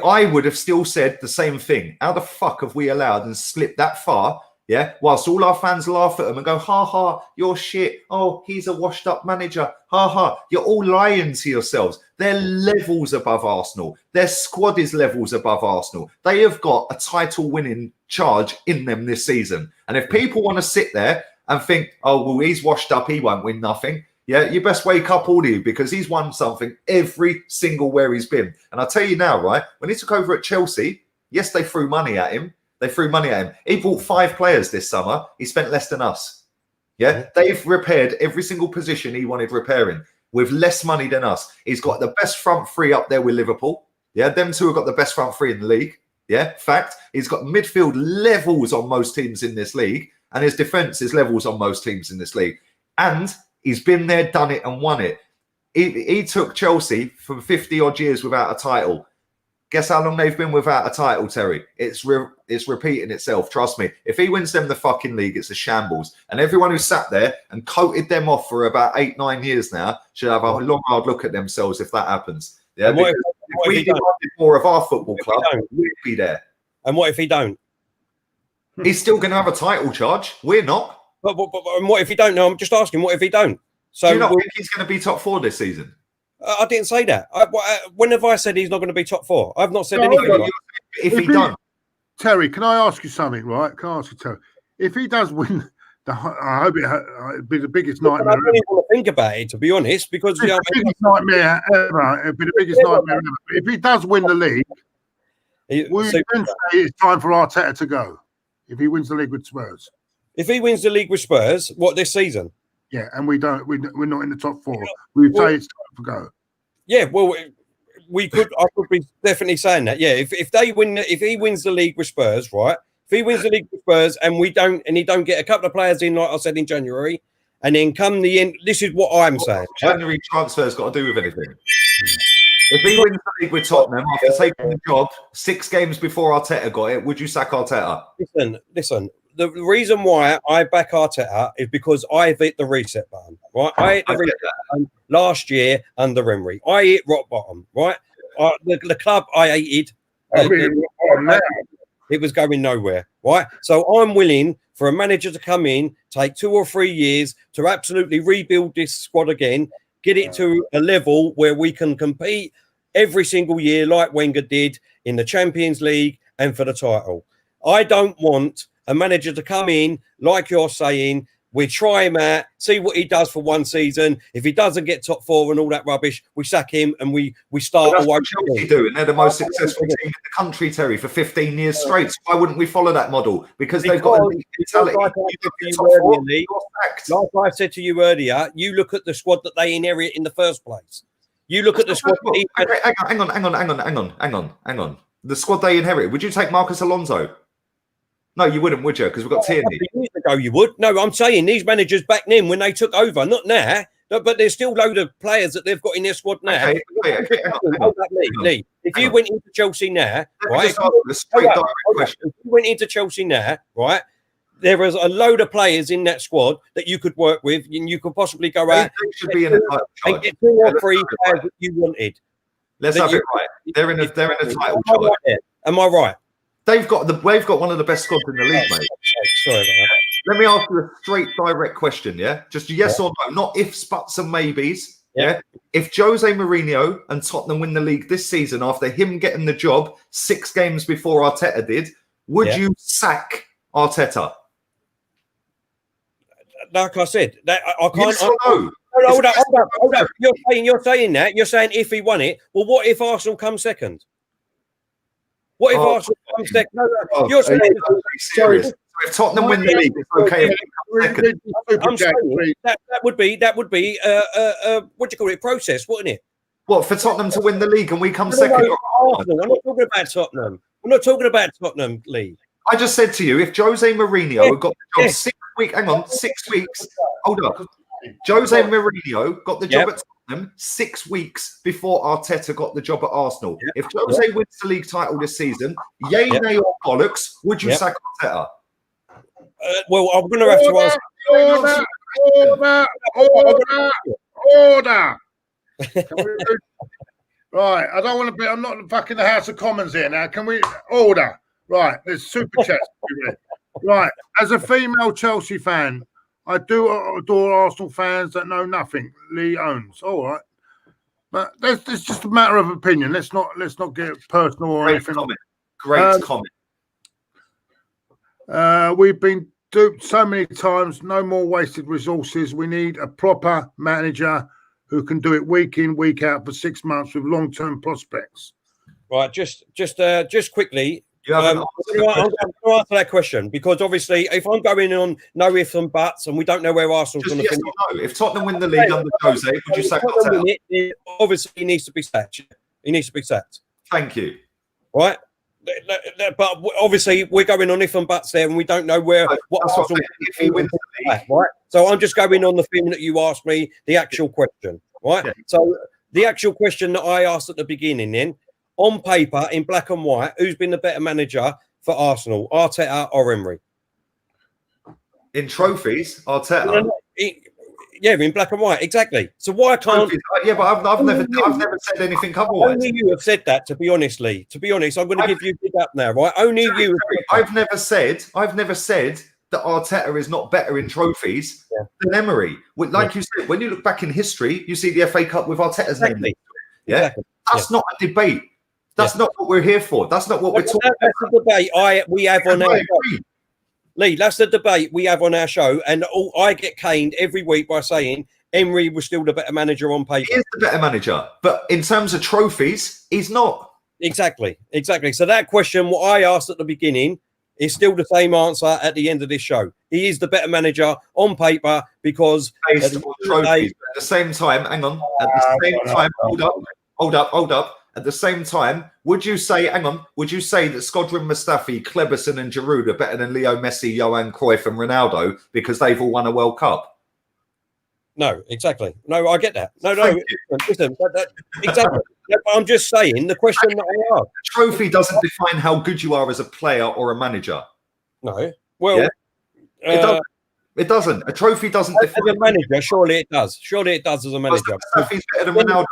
I would have still said the same thing. How the fuck have we allowed and slipped that far? Yeah, whilst all our fans laugh at them and go, ha ha, you're shit. Oh, he's a washed up manager. Ha ha. You're all lying to yourselves. They're levels above Arsenal. Their squad is levels above Arsenal. They have got a title winning charge in them this season. And if people want to sit there and think, oh, well, he's washed up, he won't win nothing. Yeah, you best wake up, all of you, because he's won something every single where he's been. And I'll tell you now, right, when he took over at Chelsea, yes, they threw money at him. He bought 5 players this summer. He spent less than us. Yeah, they've repaired every single position he wanted repairing with less money than us. He's got the best front three up there with Liverpool. Yeah, them two have got the best front three in the league. Yeah, fact. He's got midfield levels on most teams in this league, and his defence is levels on most teams in this league. And he's been there, done it, and won it. He took Chelsea from 50 odd years without a title. Guess how long they've been without a title, Terry? It's repeating itself. Trust me. If he wins them the fucking league, it's a shambles. And everyone who sat there and coated them off for about 8-9 years now should have a long, hard look at themselves if that happens. Yeah, because if we demanded more of our football club, we'd be there. And what if he don't? He's still going to have a title charge. We're not. But what if he don't? No, I'm just asking. What if he don't? So do you not think he's going to be top 4 this season? I didn't say that. When have I said he's not going to be top 4? I've not said anything. If he don't. Terry, can I ask you something, right? Can I ask you, Terry? If he does win, I hope it'd be the biggest nightmare. I don't even want to think about it, to be honest, because it's the biggest nightmare ever. It'd be the biggest nightmare ever. If he does win the league, we then say it's time for Arteta to go. If he wins the league with Spurs. If he wins the league with Spurs, what, this season? Yeah, and we're not in the top 4. We'd say it's time to go. Yeah, well, I could be definitely saying that. Yeah, if he wins the league with Spurs, right? If he wins the league with Spurs and he don't get a couple of players in, like I said, in January, and then come the end, this is what I'm saying. January transfer's got to do with anything. If he wins the league with Tottenham after taking the job 6 games before Arteta got it, would you sack Arteta? Listen. The reason why I back Arteta is because I've hit the reset button, right? I hit the reset button last year under Emery. I hit rock bottom, right? The club I hated, it was going nowhere, right? So I'm willing for a manager to come in, take 2 or 3 years to absolutely rebuild this squad again, get it to a level where we can compete every single year like Wenger did in the Champions League and for the title. I don't want a manager to come in, like you're saying, we try him out, see what he does for 1 season. If he doesn't get top 4 and all that rubbish, we sack him and we start. That's what Chelsea do, and they're the most successful team in the country, Terry, for 15 years straight. So why wouldn't we follow that model? Because they've got a mentality. Like I said to you earlier, you look at the squad that they inherit in the first place. You look at the squad. Hang on. The squad they inherit. Would you take Marcus Alonso? No, you wouldn't, would you? Because we've got Tierney. Years ago, you would. No, I'm saying these managers back then when they took over, not now, but there's still a load of players that they've got in their squad now. Okay, Lee, if you went into Chelsea now, right? If you went into Chelsea now, right? There was a load of players in that squad that you could work with, and you could possibly go out and get 2 or 3 players that you wanted. Let's have it right. They're in a title charge. Am I right? They've got one of the best squads in the league, mate. Sorry about that. Let me ask you a straight, direct question, yeah? Just yes or no, not ifs, buts, and maybes. Yeah. If Jose Mourinho and Tottenham win the league this season after him getting the job 6 games before Arteta did, would you sack Arteta? Like I said, I can't. Yes or no? Hold up. You're saying that. You're saying if he won it. Well, what if Arsenal come second? What if Arsenal come second? No. You're saying serious. So if Tottenham win the league, it's okay if they come second. I'm saying that would be what do you call it? Process, wouldn't it? What, for Tottenham to win the league and we come second? Arsenal. I'm not talking about Tottenham. I'm not talking about Tottenham league. I just said to you, if Jose Mourinho got the job 6 weeks, hang on, 6 weeks. Hold up. Jose Mourinho got the job at Tottenham 6 weeks before Arteta got the job at Arsenal. If Jose wins the league title this season, yay, nay, or bollocks, would you sack Arteta? Well, I'm going to have to ask. Order. Right, I don't want to be. I'm not back in the House of Commons here now. Can we order? Right, there's super chats. Right, as a female Chelsea fan, I do adore Arsenal fans that know nothing. Lee owns. All right, but it's just a matter of opinion. Let's not get personal or anything. Great comment. We've been duped so many times. No more wasted resources. We need a proper manager who can do it week in, week out for 6 months with long-term prospects. Right, just quickly. I'm going to answer that question because obviously, if I'm going on no ifs and buts, and we don't know where Arsenal's going to finish. No. If Tottenham win the league under Jose, would you sack Arteta? Obviously, he needs to be sacked. He needs to be sacked. Thank you. Right, but obviously, we're going on if and buts there, and we don't know where what Arsenal. If he wins the league, right. So I'm just going on the thing that you asked me, the actual question. Right. Yeah. So the actual question that I asked at the beginning, then. On paper, in black and white, who's been the better manager for Arsenal, Arteta or Emery? In trophies, Arteta. Yeah, in black and white, exactly. So why can't? Yeah, but I've never said anything otherwise. Only you have said that. To be honest, Lee. To be honest, I'm going to give you a big up now, right? Only you. I've never said that Arteta is not better in trophies than Emery. Like you said, when you look back in history, you see the FA Cup with Arteta's name. Yeah, exactly. That's not a debate. That's not what we're here for. That's not what we're talking about. That's the debate we have on our show. Lee, that's the debate we have on our show. And I get caned every week by saying Emery was still the better manager on paper. He is the better manager. But in terms of trophies, he's not. Exactly. So that question, what I asked at the beginning, is still the same answer at the end of this show. He is the better manager on paper because... Based on trophies. At the same time, hang on. At the same time, hold up. At the same time, would you say that Skodran Mustafi, Kleberson and Giroud are better than Leo Messi, Johan Cruyff and Ronaldo because they've all won a World Cup? No, exactly. No, I get that. No, listen, exactly. Yeah, but I'm just saying the question that I asked. A trophy doesn't define how good you are as a player or a manager. No. Well, It doesn't. A trophy doesn't as define a manager. Surely it does. Surely it does as a manager. He's better than Ronaldo.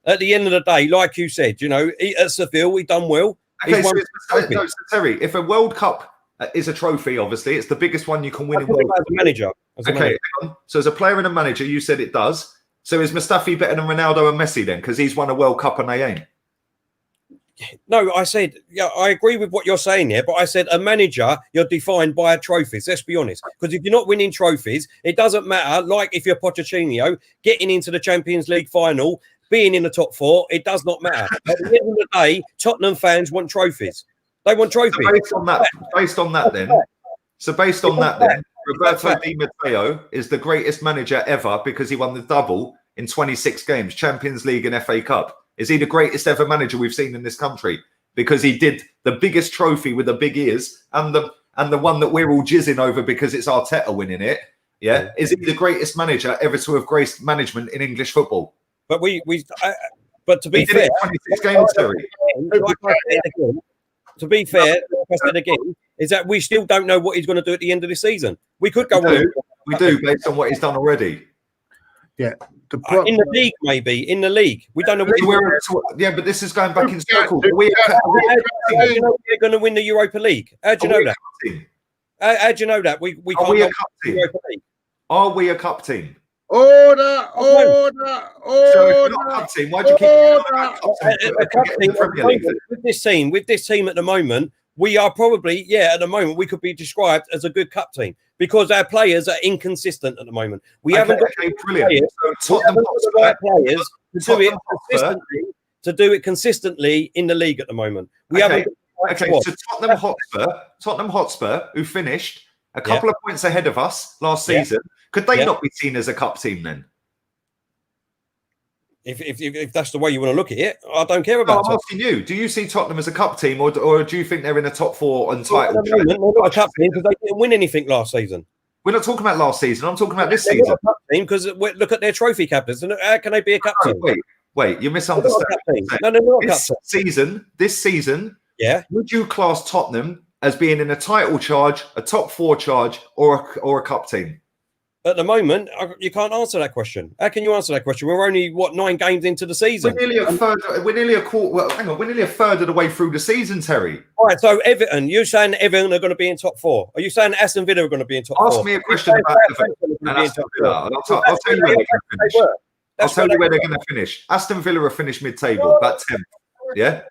At the end of the day, like you said, you know, at Seville, he done well. Okay, so Terry, if a World Cup is a trophy, obviously, it's the biggest one you can win in World Cup. As a manager. Okay, so as a player and a manager, you said it does. So is Mustafi better than Ronaldo and Messi then? Because he's won a World Cup and they ain't. No, I said, yeah, I agree with what you're saying here, but I said a manager, you're defined by trophies. Let's be honest. Because if you're not winning trophies, it doesn't matter. Like if you're Pochettino, getting into the Champions League final, being in the top 4, it does not matter. At the end of the day, Tottenham fans want trophies. They want trophies. So based on that then, Roberto Di Matteo is the greatest manager ever because he won the double in 26 games, Champions League and FA Cup. Is he the greatest ever manager we've seen in this country? Because he did the biggest trophy with the big ears and the one that we're all jizzing over because it's Arteta winning it. Yeah. Is he the greatest manager ever to have graced management in English football? But but to be fair, 26 games, Terry. To be fair, like I said again, is that we still don't know what he's going to do at the end of the season. We could go on. We do, based on what he's done already. Yeah. In the league, maybe. In the league. We don't know what yeah, but this is going back in circles. We're going to win the Europa League. How do you know that? How do you know that? We can't Are we a win cup the team? Europa League. Are we a cup team? Order. So if we're not a cup team, why do you keep A cup team with this team at the moment, we are probably, at the moment, we could be described as a good cup team because our players are inconsistent at the moment. We haven't got brilliant. So Tottenham players to do it consistently in the league at the moment. We haven't. So Tottenham Hotspur, who finished a couple of points ahead of us last season, could they not be seen as a cup team then? If that's the way you want to look at it, I don't care about. I'm asking you. Do you see Tottenham as a cup team, or do you think they're in a top 4 and title? They're not a cup team because they didn't win anything last season. We're not talking about last season. I'm talking about this season. Not a cup team because look at their trophy captains. And how can they be a cup team? Wait, you misunderstand. No, they're not a cup team. This season, would you class Tottenham as being in a title charge, a top 4 charge, or a cup team? At the moment, you can't answer that question. How can you answer that question? We're only 9 games into the season. We're nearly a third. We're nearly a quarter. Well, hang on. We're nearly a third of the way through the season, Terry. All right. So Everton, you're saying Everton are going to be in top 4? Are you saying Aston Villa are going to be in top 4? Ask me a question about Everton and Aston Villa. I'll tell you where they're going to finish. I'll tell you where they're going to finish. Aston Villa are finished mid-table, about 10th. Yeah.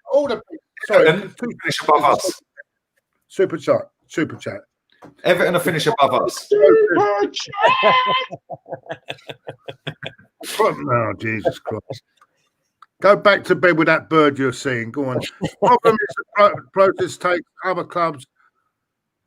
Everton finish above us. Super chat. Everton are finish above us. Oh, Jesus Christ. Go back to bed with that bird you're seeing. Go on. Problem is the process takes other clubs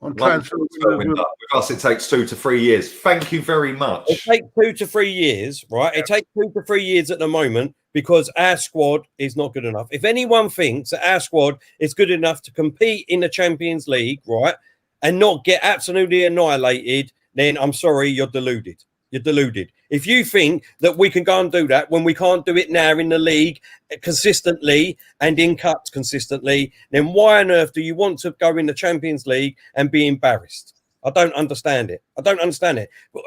on transfer. With us, it takes 2 to 3 years. Thank you very much. It takes 2 to 3 years, right? It takes 2 to 3 years at the moment because our squad is not good enough. If anyone thinks that our squad is good enough to compete in the Champions League, right, and not get absolutely annihilated, then I'm sorry, you're deluded. You're deluded. If you think that we can go and do that when we can't do it now in the league consistently and in cups consistently, then why on earth do you want to go in the Champions League and be embarrassed? I don't understand it.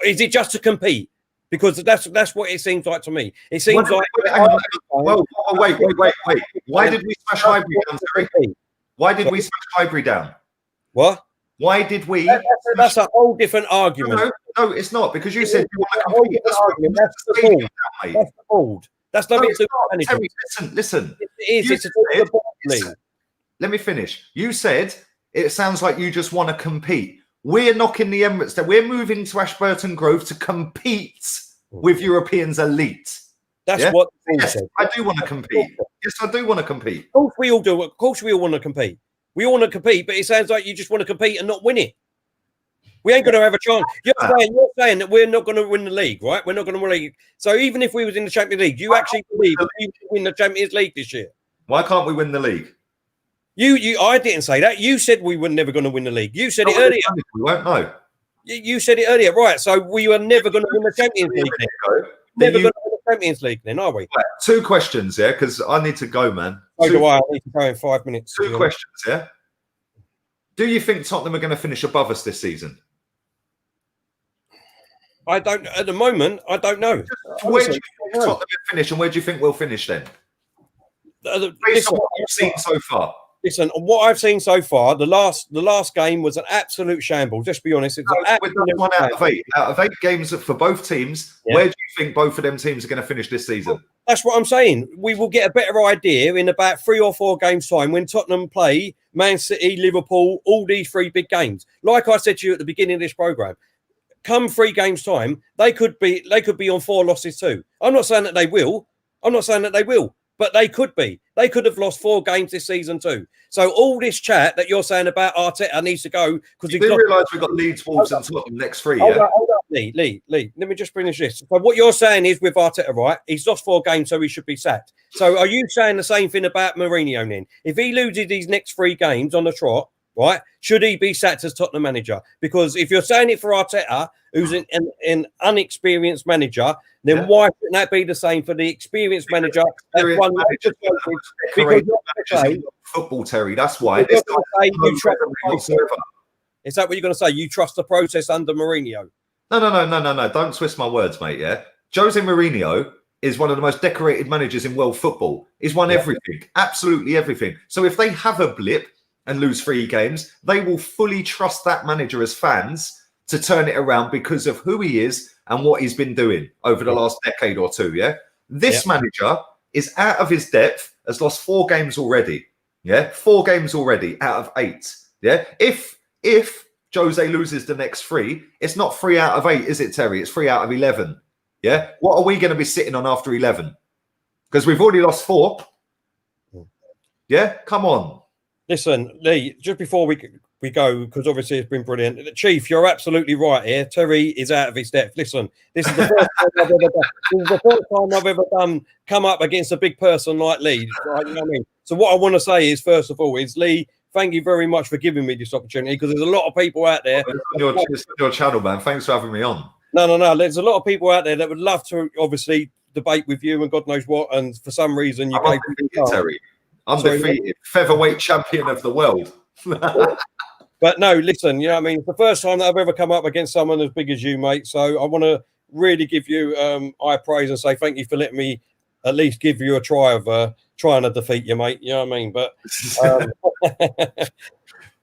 Is it just to compete? Because that's what it seems like to me. It seems like... Wait. Why did we smash Highbury down, Terry? Why did we smash Highbury down? What? Why did we? That's a whole different argument. No, it's not, because you said you want to compete. That's the board. That's nothing to do with anything. Listen. It is. It's a league. Let me finish. You said it sounds like you just want to compete. We're knocking the Emirates down. We're moving to Ashburton Grove to compete with Europeans elite. That's what. Yes, I do want to compete. Yes, I do want to compete. Of course, we all do. Of course, we all want to compete. We all want to compete, but it sounds like you just want to compete and not win it. We ain't going to have a chance. You're saying that we're not going to win the league, right? We're not going to win the league. So even if we was in the Champions League, you actually believe that we can win the Champions League this year? Why can't we win the league? I didn't say that. You said we were never going to win the league. You said it earlier. We won't know. You said it earlier, right? So we were never going to win the Champions League. Never going to win Champions League then, are we? Right, 2 questions, yeah, because I need to go, man. I need to go in 5 minutes. 2 questions, yeah. Do you think Tottenham are going to finish above us this season? I don't. At the moment, I don't know. Where do you think Tottenham will finish, and where do you think we'll finish then? Based on what you've seen so far. Listen, what I've seen so far, the last game was an absolute shambles. Just be honest, it's one out of 8. Out of 8 games for both teams, where do you think both of them teams are going to finish this season? That's what I'm saying. We will get a better idea in about 3 or 4 games' time when Tottenham play Man City, Liverpool, all these 3 big games. Like I said to you at the beginning of this program, come 3 games' time, they could be on 4 losses too. I'm not saying that they will. But they could be. They could have lost 4 games this season too. So all this chat that you're saying about Arteta needs to go because you do realise we've got Leeds, Wolves, and Tottenham next 3. Yeah. Hold up, Lee. Let me just finish this. So what you're saying is with Arteta, right? He's lost 4 games, so he should be sacked. So are you saying the same thing about Mourinho then? If he loses these next 3 games on the trot, right? Should he be sacked as Tottenham manager? Because if you're saying it for Arteta, who's an unexperienced manager, then why shouldn't that be the same for the experienced manager? Football, Terry. That's why. Is that what you're going to say? You trust the process under Mourinho? No. Don't twist my words, mate. Yeah, Jose Mourinho is one of the most decorated managers in world football. He's won everything, absolutely everything. So if they have a blip and lose 3 games, they will fully trust that manager as fans to turn it around because of who he is and what he's been doing over the last decade or 2. Yeah, this manager is out of his depth, has lost 4 games already. Yeah, 4 games already out of 8. Yeah, if Jose loses the next 3, it's not 3 out of 8, is it, Terry? It's 3 out of 11. Yeah, what are we going to be sitting on after 11? Because we've already lost 4. Yeah, come on. Listen, Lee, just before we go, because obviously it's been brilliant. Chief, you're absolutely right here. Terry is out of his depth. Listen, this is the first time I've ever done come up against a big person like Lee. Right, you know what I mean? So what I want to say is, first of all, is Lee, thank you very much for giving me this opportunity because there's a lot of people out there. It's your channel, man. Thanks for having me on. No. There's a lot of people out there that would love to obviously debate with you and God knows what. And for some reason, you gave me Terry. Undefeated featherweight champion of the world. But no, listen, you know what I mean? It's the first time that I've ever come up against someone as big as you, mate. So I want to really give you high praise and say thank you for letting me at least give you a try of trying to defeat you, mate. You know what I mean? But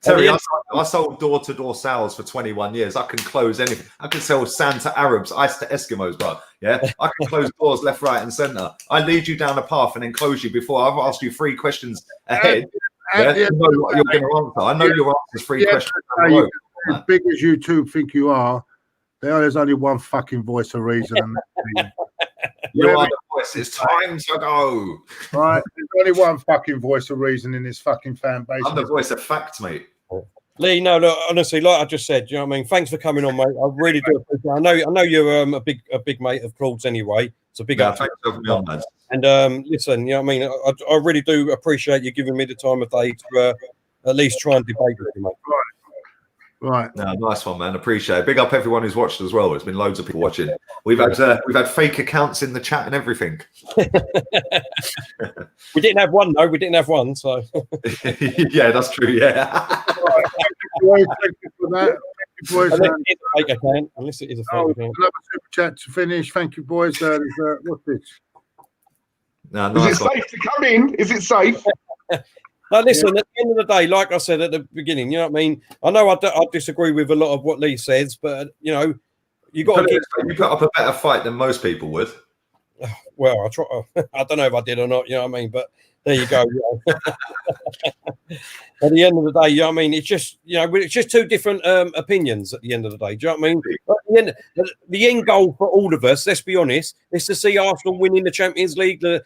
Terry, I sold door-to-door sales for 21 years. I can close anything. I can sell sand to Arabs, ice to Eskimos, bro. Yeah, I can close doors left, right, and centre. I lead you down a path and then close you before I've asked you 3 questions ahead. You know what you're going to answer. I know your answer's 3 questions. As big as you two think you are, there's only one fucking voice of reason. You are the voice. It's time to go. Right. There's only one fucking voice of reason in this fucking fan base. I'm the voice of fact, mate. Lee, no, look, honestly, like I just said, you know what I mean? Thanks for coming on, mate. I really do appreciate it. I know you're a big mate of Claude's anyway. It's a big thanks for having me on, man. And listen, you know what I mean? I really do appreciate you giving me the time of day to at least try and debate with you, mate. Right. No, nice one, man. Appreciate it. Big up everyone who's watched as well. There's been loads of people watching. We've had fake accounts in the chat and everything. We didn't have one though. We didn't have one, so yeah, that's true. Yeah. Thank you for that. Thank you, boys. Unless it is a fake account. Another super chat to finish. Thank you, boys. What's this? No, nice. Is it safe to come in? Is it safe? Now, listen, at the end of the day, like I said at the beginning, you know what I mean? I know I disagree with a lot of what Lee says, but, you know, you got to you put up a better fight than most people would. Well, I try. I don't know if I did or not, you know what I mean? But there you go. At the end of the day, you know what I mean? It's just, you know, it's just 2 different opinions at the end of the day. Do you know what I mean? The end goal for all of us, let's be honest, is to see Arsenal winning the Champions League, the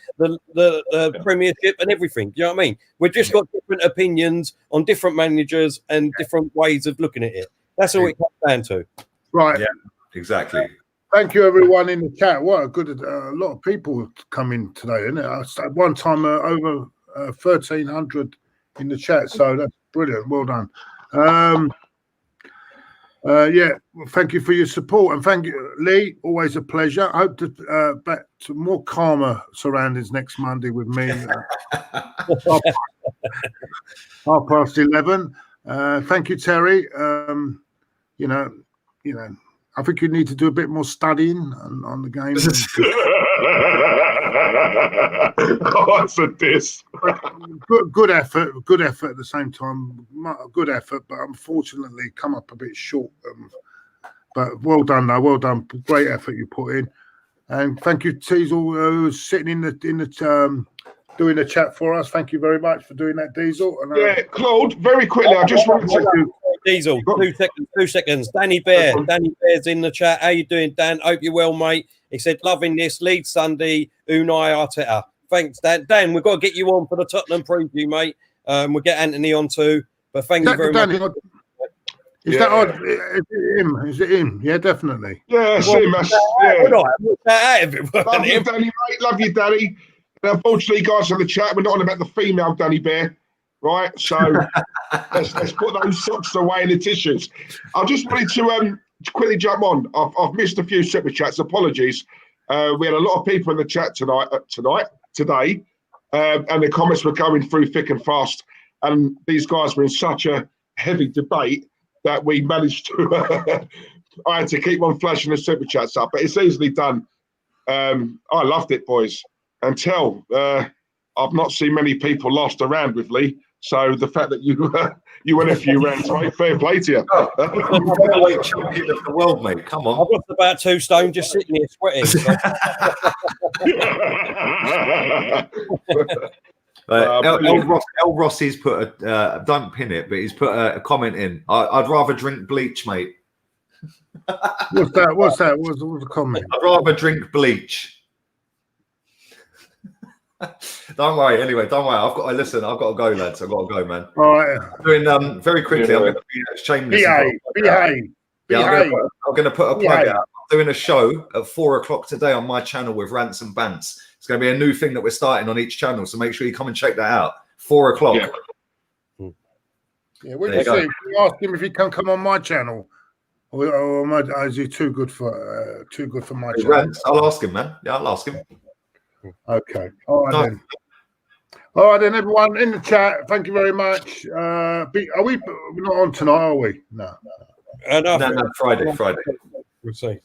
Premiership and everything. Do you know what I mean? We've just got different opinions on different managers and different ways of looking at it. That's all it comes down to. Right. Yeah, exactly. Thank you, everyone in the chat. What a good, a lot of people come in today, isn't it? At one time, over 1,300 in the chat, so that's brilliant. Well done. Yeah, well, thank you for your support, and thank you, Lee. Always a pleasure. I hope to back to more calmer surroundings next Monday with me. *11. Thank you, Terry. You know, I think you need to do a bit more studying on the game. Oh, that's a diss. Good effort at the same time. Good effort, but unfortunately come up a bit short. But well done, though. Well done. Great effort you put in, and thank you, Teasel, who's sitting in the doing the chat for us. Thank you very much for doing that, Diesel. And, yeah, Claude. Very quickly, I just wanted to. Diesel, 2 seconds. Danny Bear's in the chat. How you doing, Dan? Hope you're well, mate. He said, loving this. Lead Sunday, Unai Arteta. Thanks, Dan. Dan, we've got to get you on for the Tottenham preview, mate. We'll get Anthony on too. But thank you very much. Is that odd? Is it him? Is it him? Yeah, definitely. Yeah, it's him. Love you, Danny, mate. Love you, Danny. And unfortunately, guys in the chat, we're not on about the female Danny Bear. Right, so let's put those socks away in the tissues. I just wanted to quickly jump on. I've missed a few super chats. Apologies. We had a lot of people in the chat today, and the comments were going through thick and fast. And these guys were in such a heavy debate that we managed to. I had to keep on flashing the super chats up, but it's easily done. I loved it, boys. Until I've not seen many people last around with Lee. So the fact that you went a few rounds, mate, fair play to you. Featherweight champion of the world, mate. Come on. I've lost about 2 stone just sitting here sweating. So. El Rossi's put a don't pin it, but he's put a comment in. I'd rather drink bleach, mate. What's that? What's the comment? I'd rather drink bleach. Don't worry. Anyway, don't worry. I've got to go, lads. I've got to go, man. All right. Doing very quickly. I'm going to be shameless. Behave. I'm going to put a plug out. I'm doing a show at 4 o'clock today on my channel with Rants and Bants. It's going to be a new thing that we're starting on each channel, so make sure you come and check that out. 4 o'clock. Yeah, what do you say? You ask him if he can come on my channel, or is he too good for my channel? Rants, I'll ask him, man. Yeah, I'll ask him. Okay. All right then. All right then, everyone in the chat. Thank you very much. Are we not on tonight? Are we? No. No. Friday. We'll see.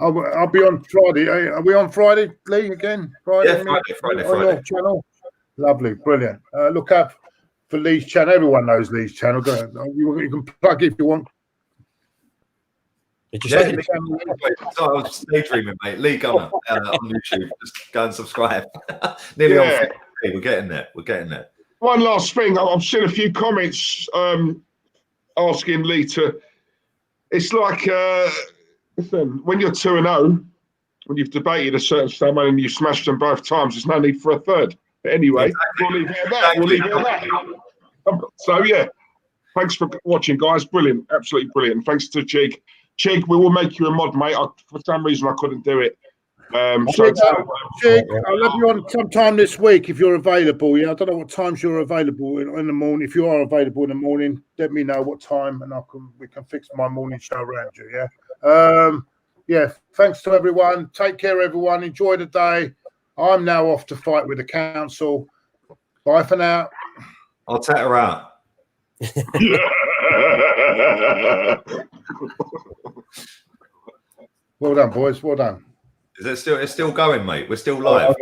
I'll be on Friday. Are we on Friday, Lee? Again? Friday. Yeah, Friday. On your channel. Lovely, brilliant. Look up for Lee's channel. Everyone knows Lee's channel. Go ahead. You can plug it if you want. I was daydreaming, mate. Lee Gunner on YouTube. Just go and subscribe. Nearly on 50. We're getting there. One last thing. I've seen a few comments asking Lee to. It's like listen, when you're 2-0, when you've debated a certain someone and you've smashed them both times, there's no need for a third. But anyway, we'll leave it at that. So yeah, thanks for watching, guys. Brilliant, absolutely brilliant. Thanks to Chig. Chig, we will make you a mod, mate. For some reason, I couldn't do it. Chig, I'll have you on sometime this week if you're available. Yeah, I don't know what times you're available in the morning. If you are available in the morning, let me know what time, and we can fix my morning show around you. Yeah. Thanks to everyone. Take care, everyone. Enjoy the day. I'm now off to fight with the council. Bye for now. I'll take her out. Well done, boys. Well done. Is it still? It's still going, mate. We're still live.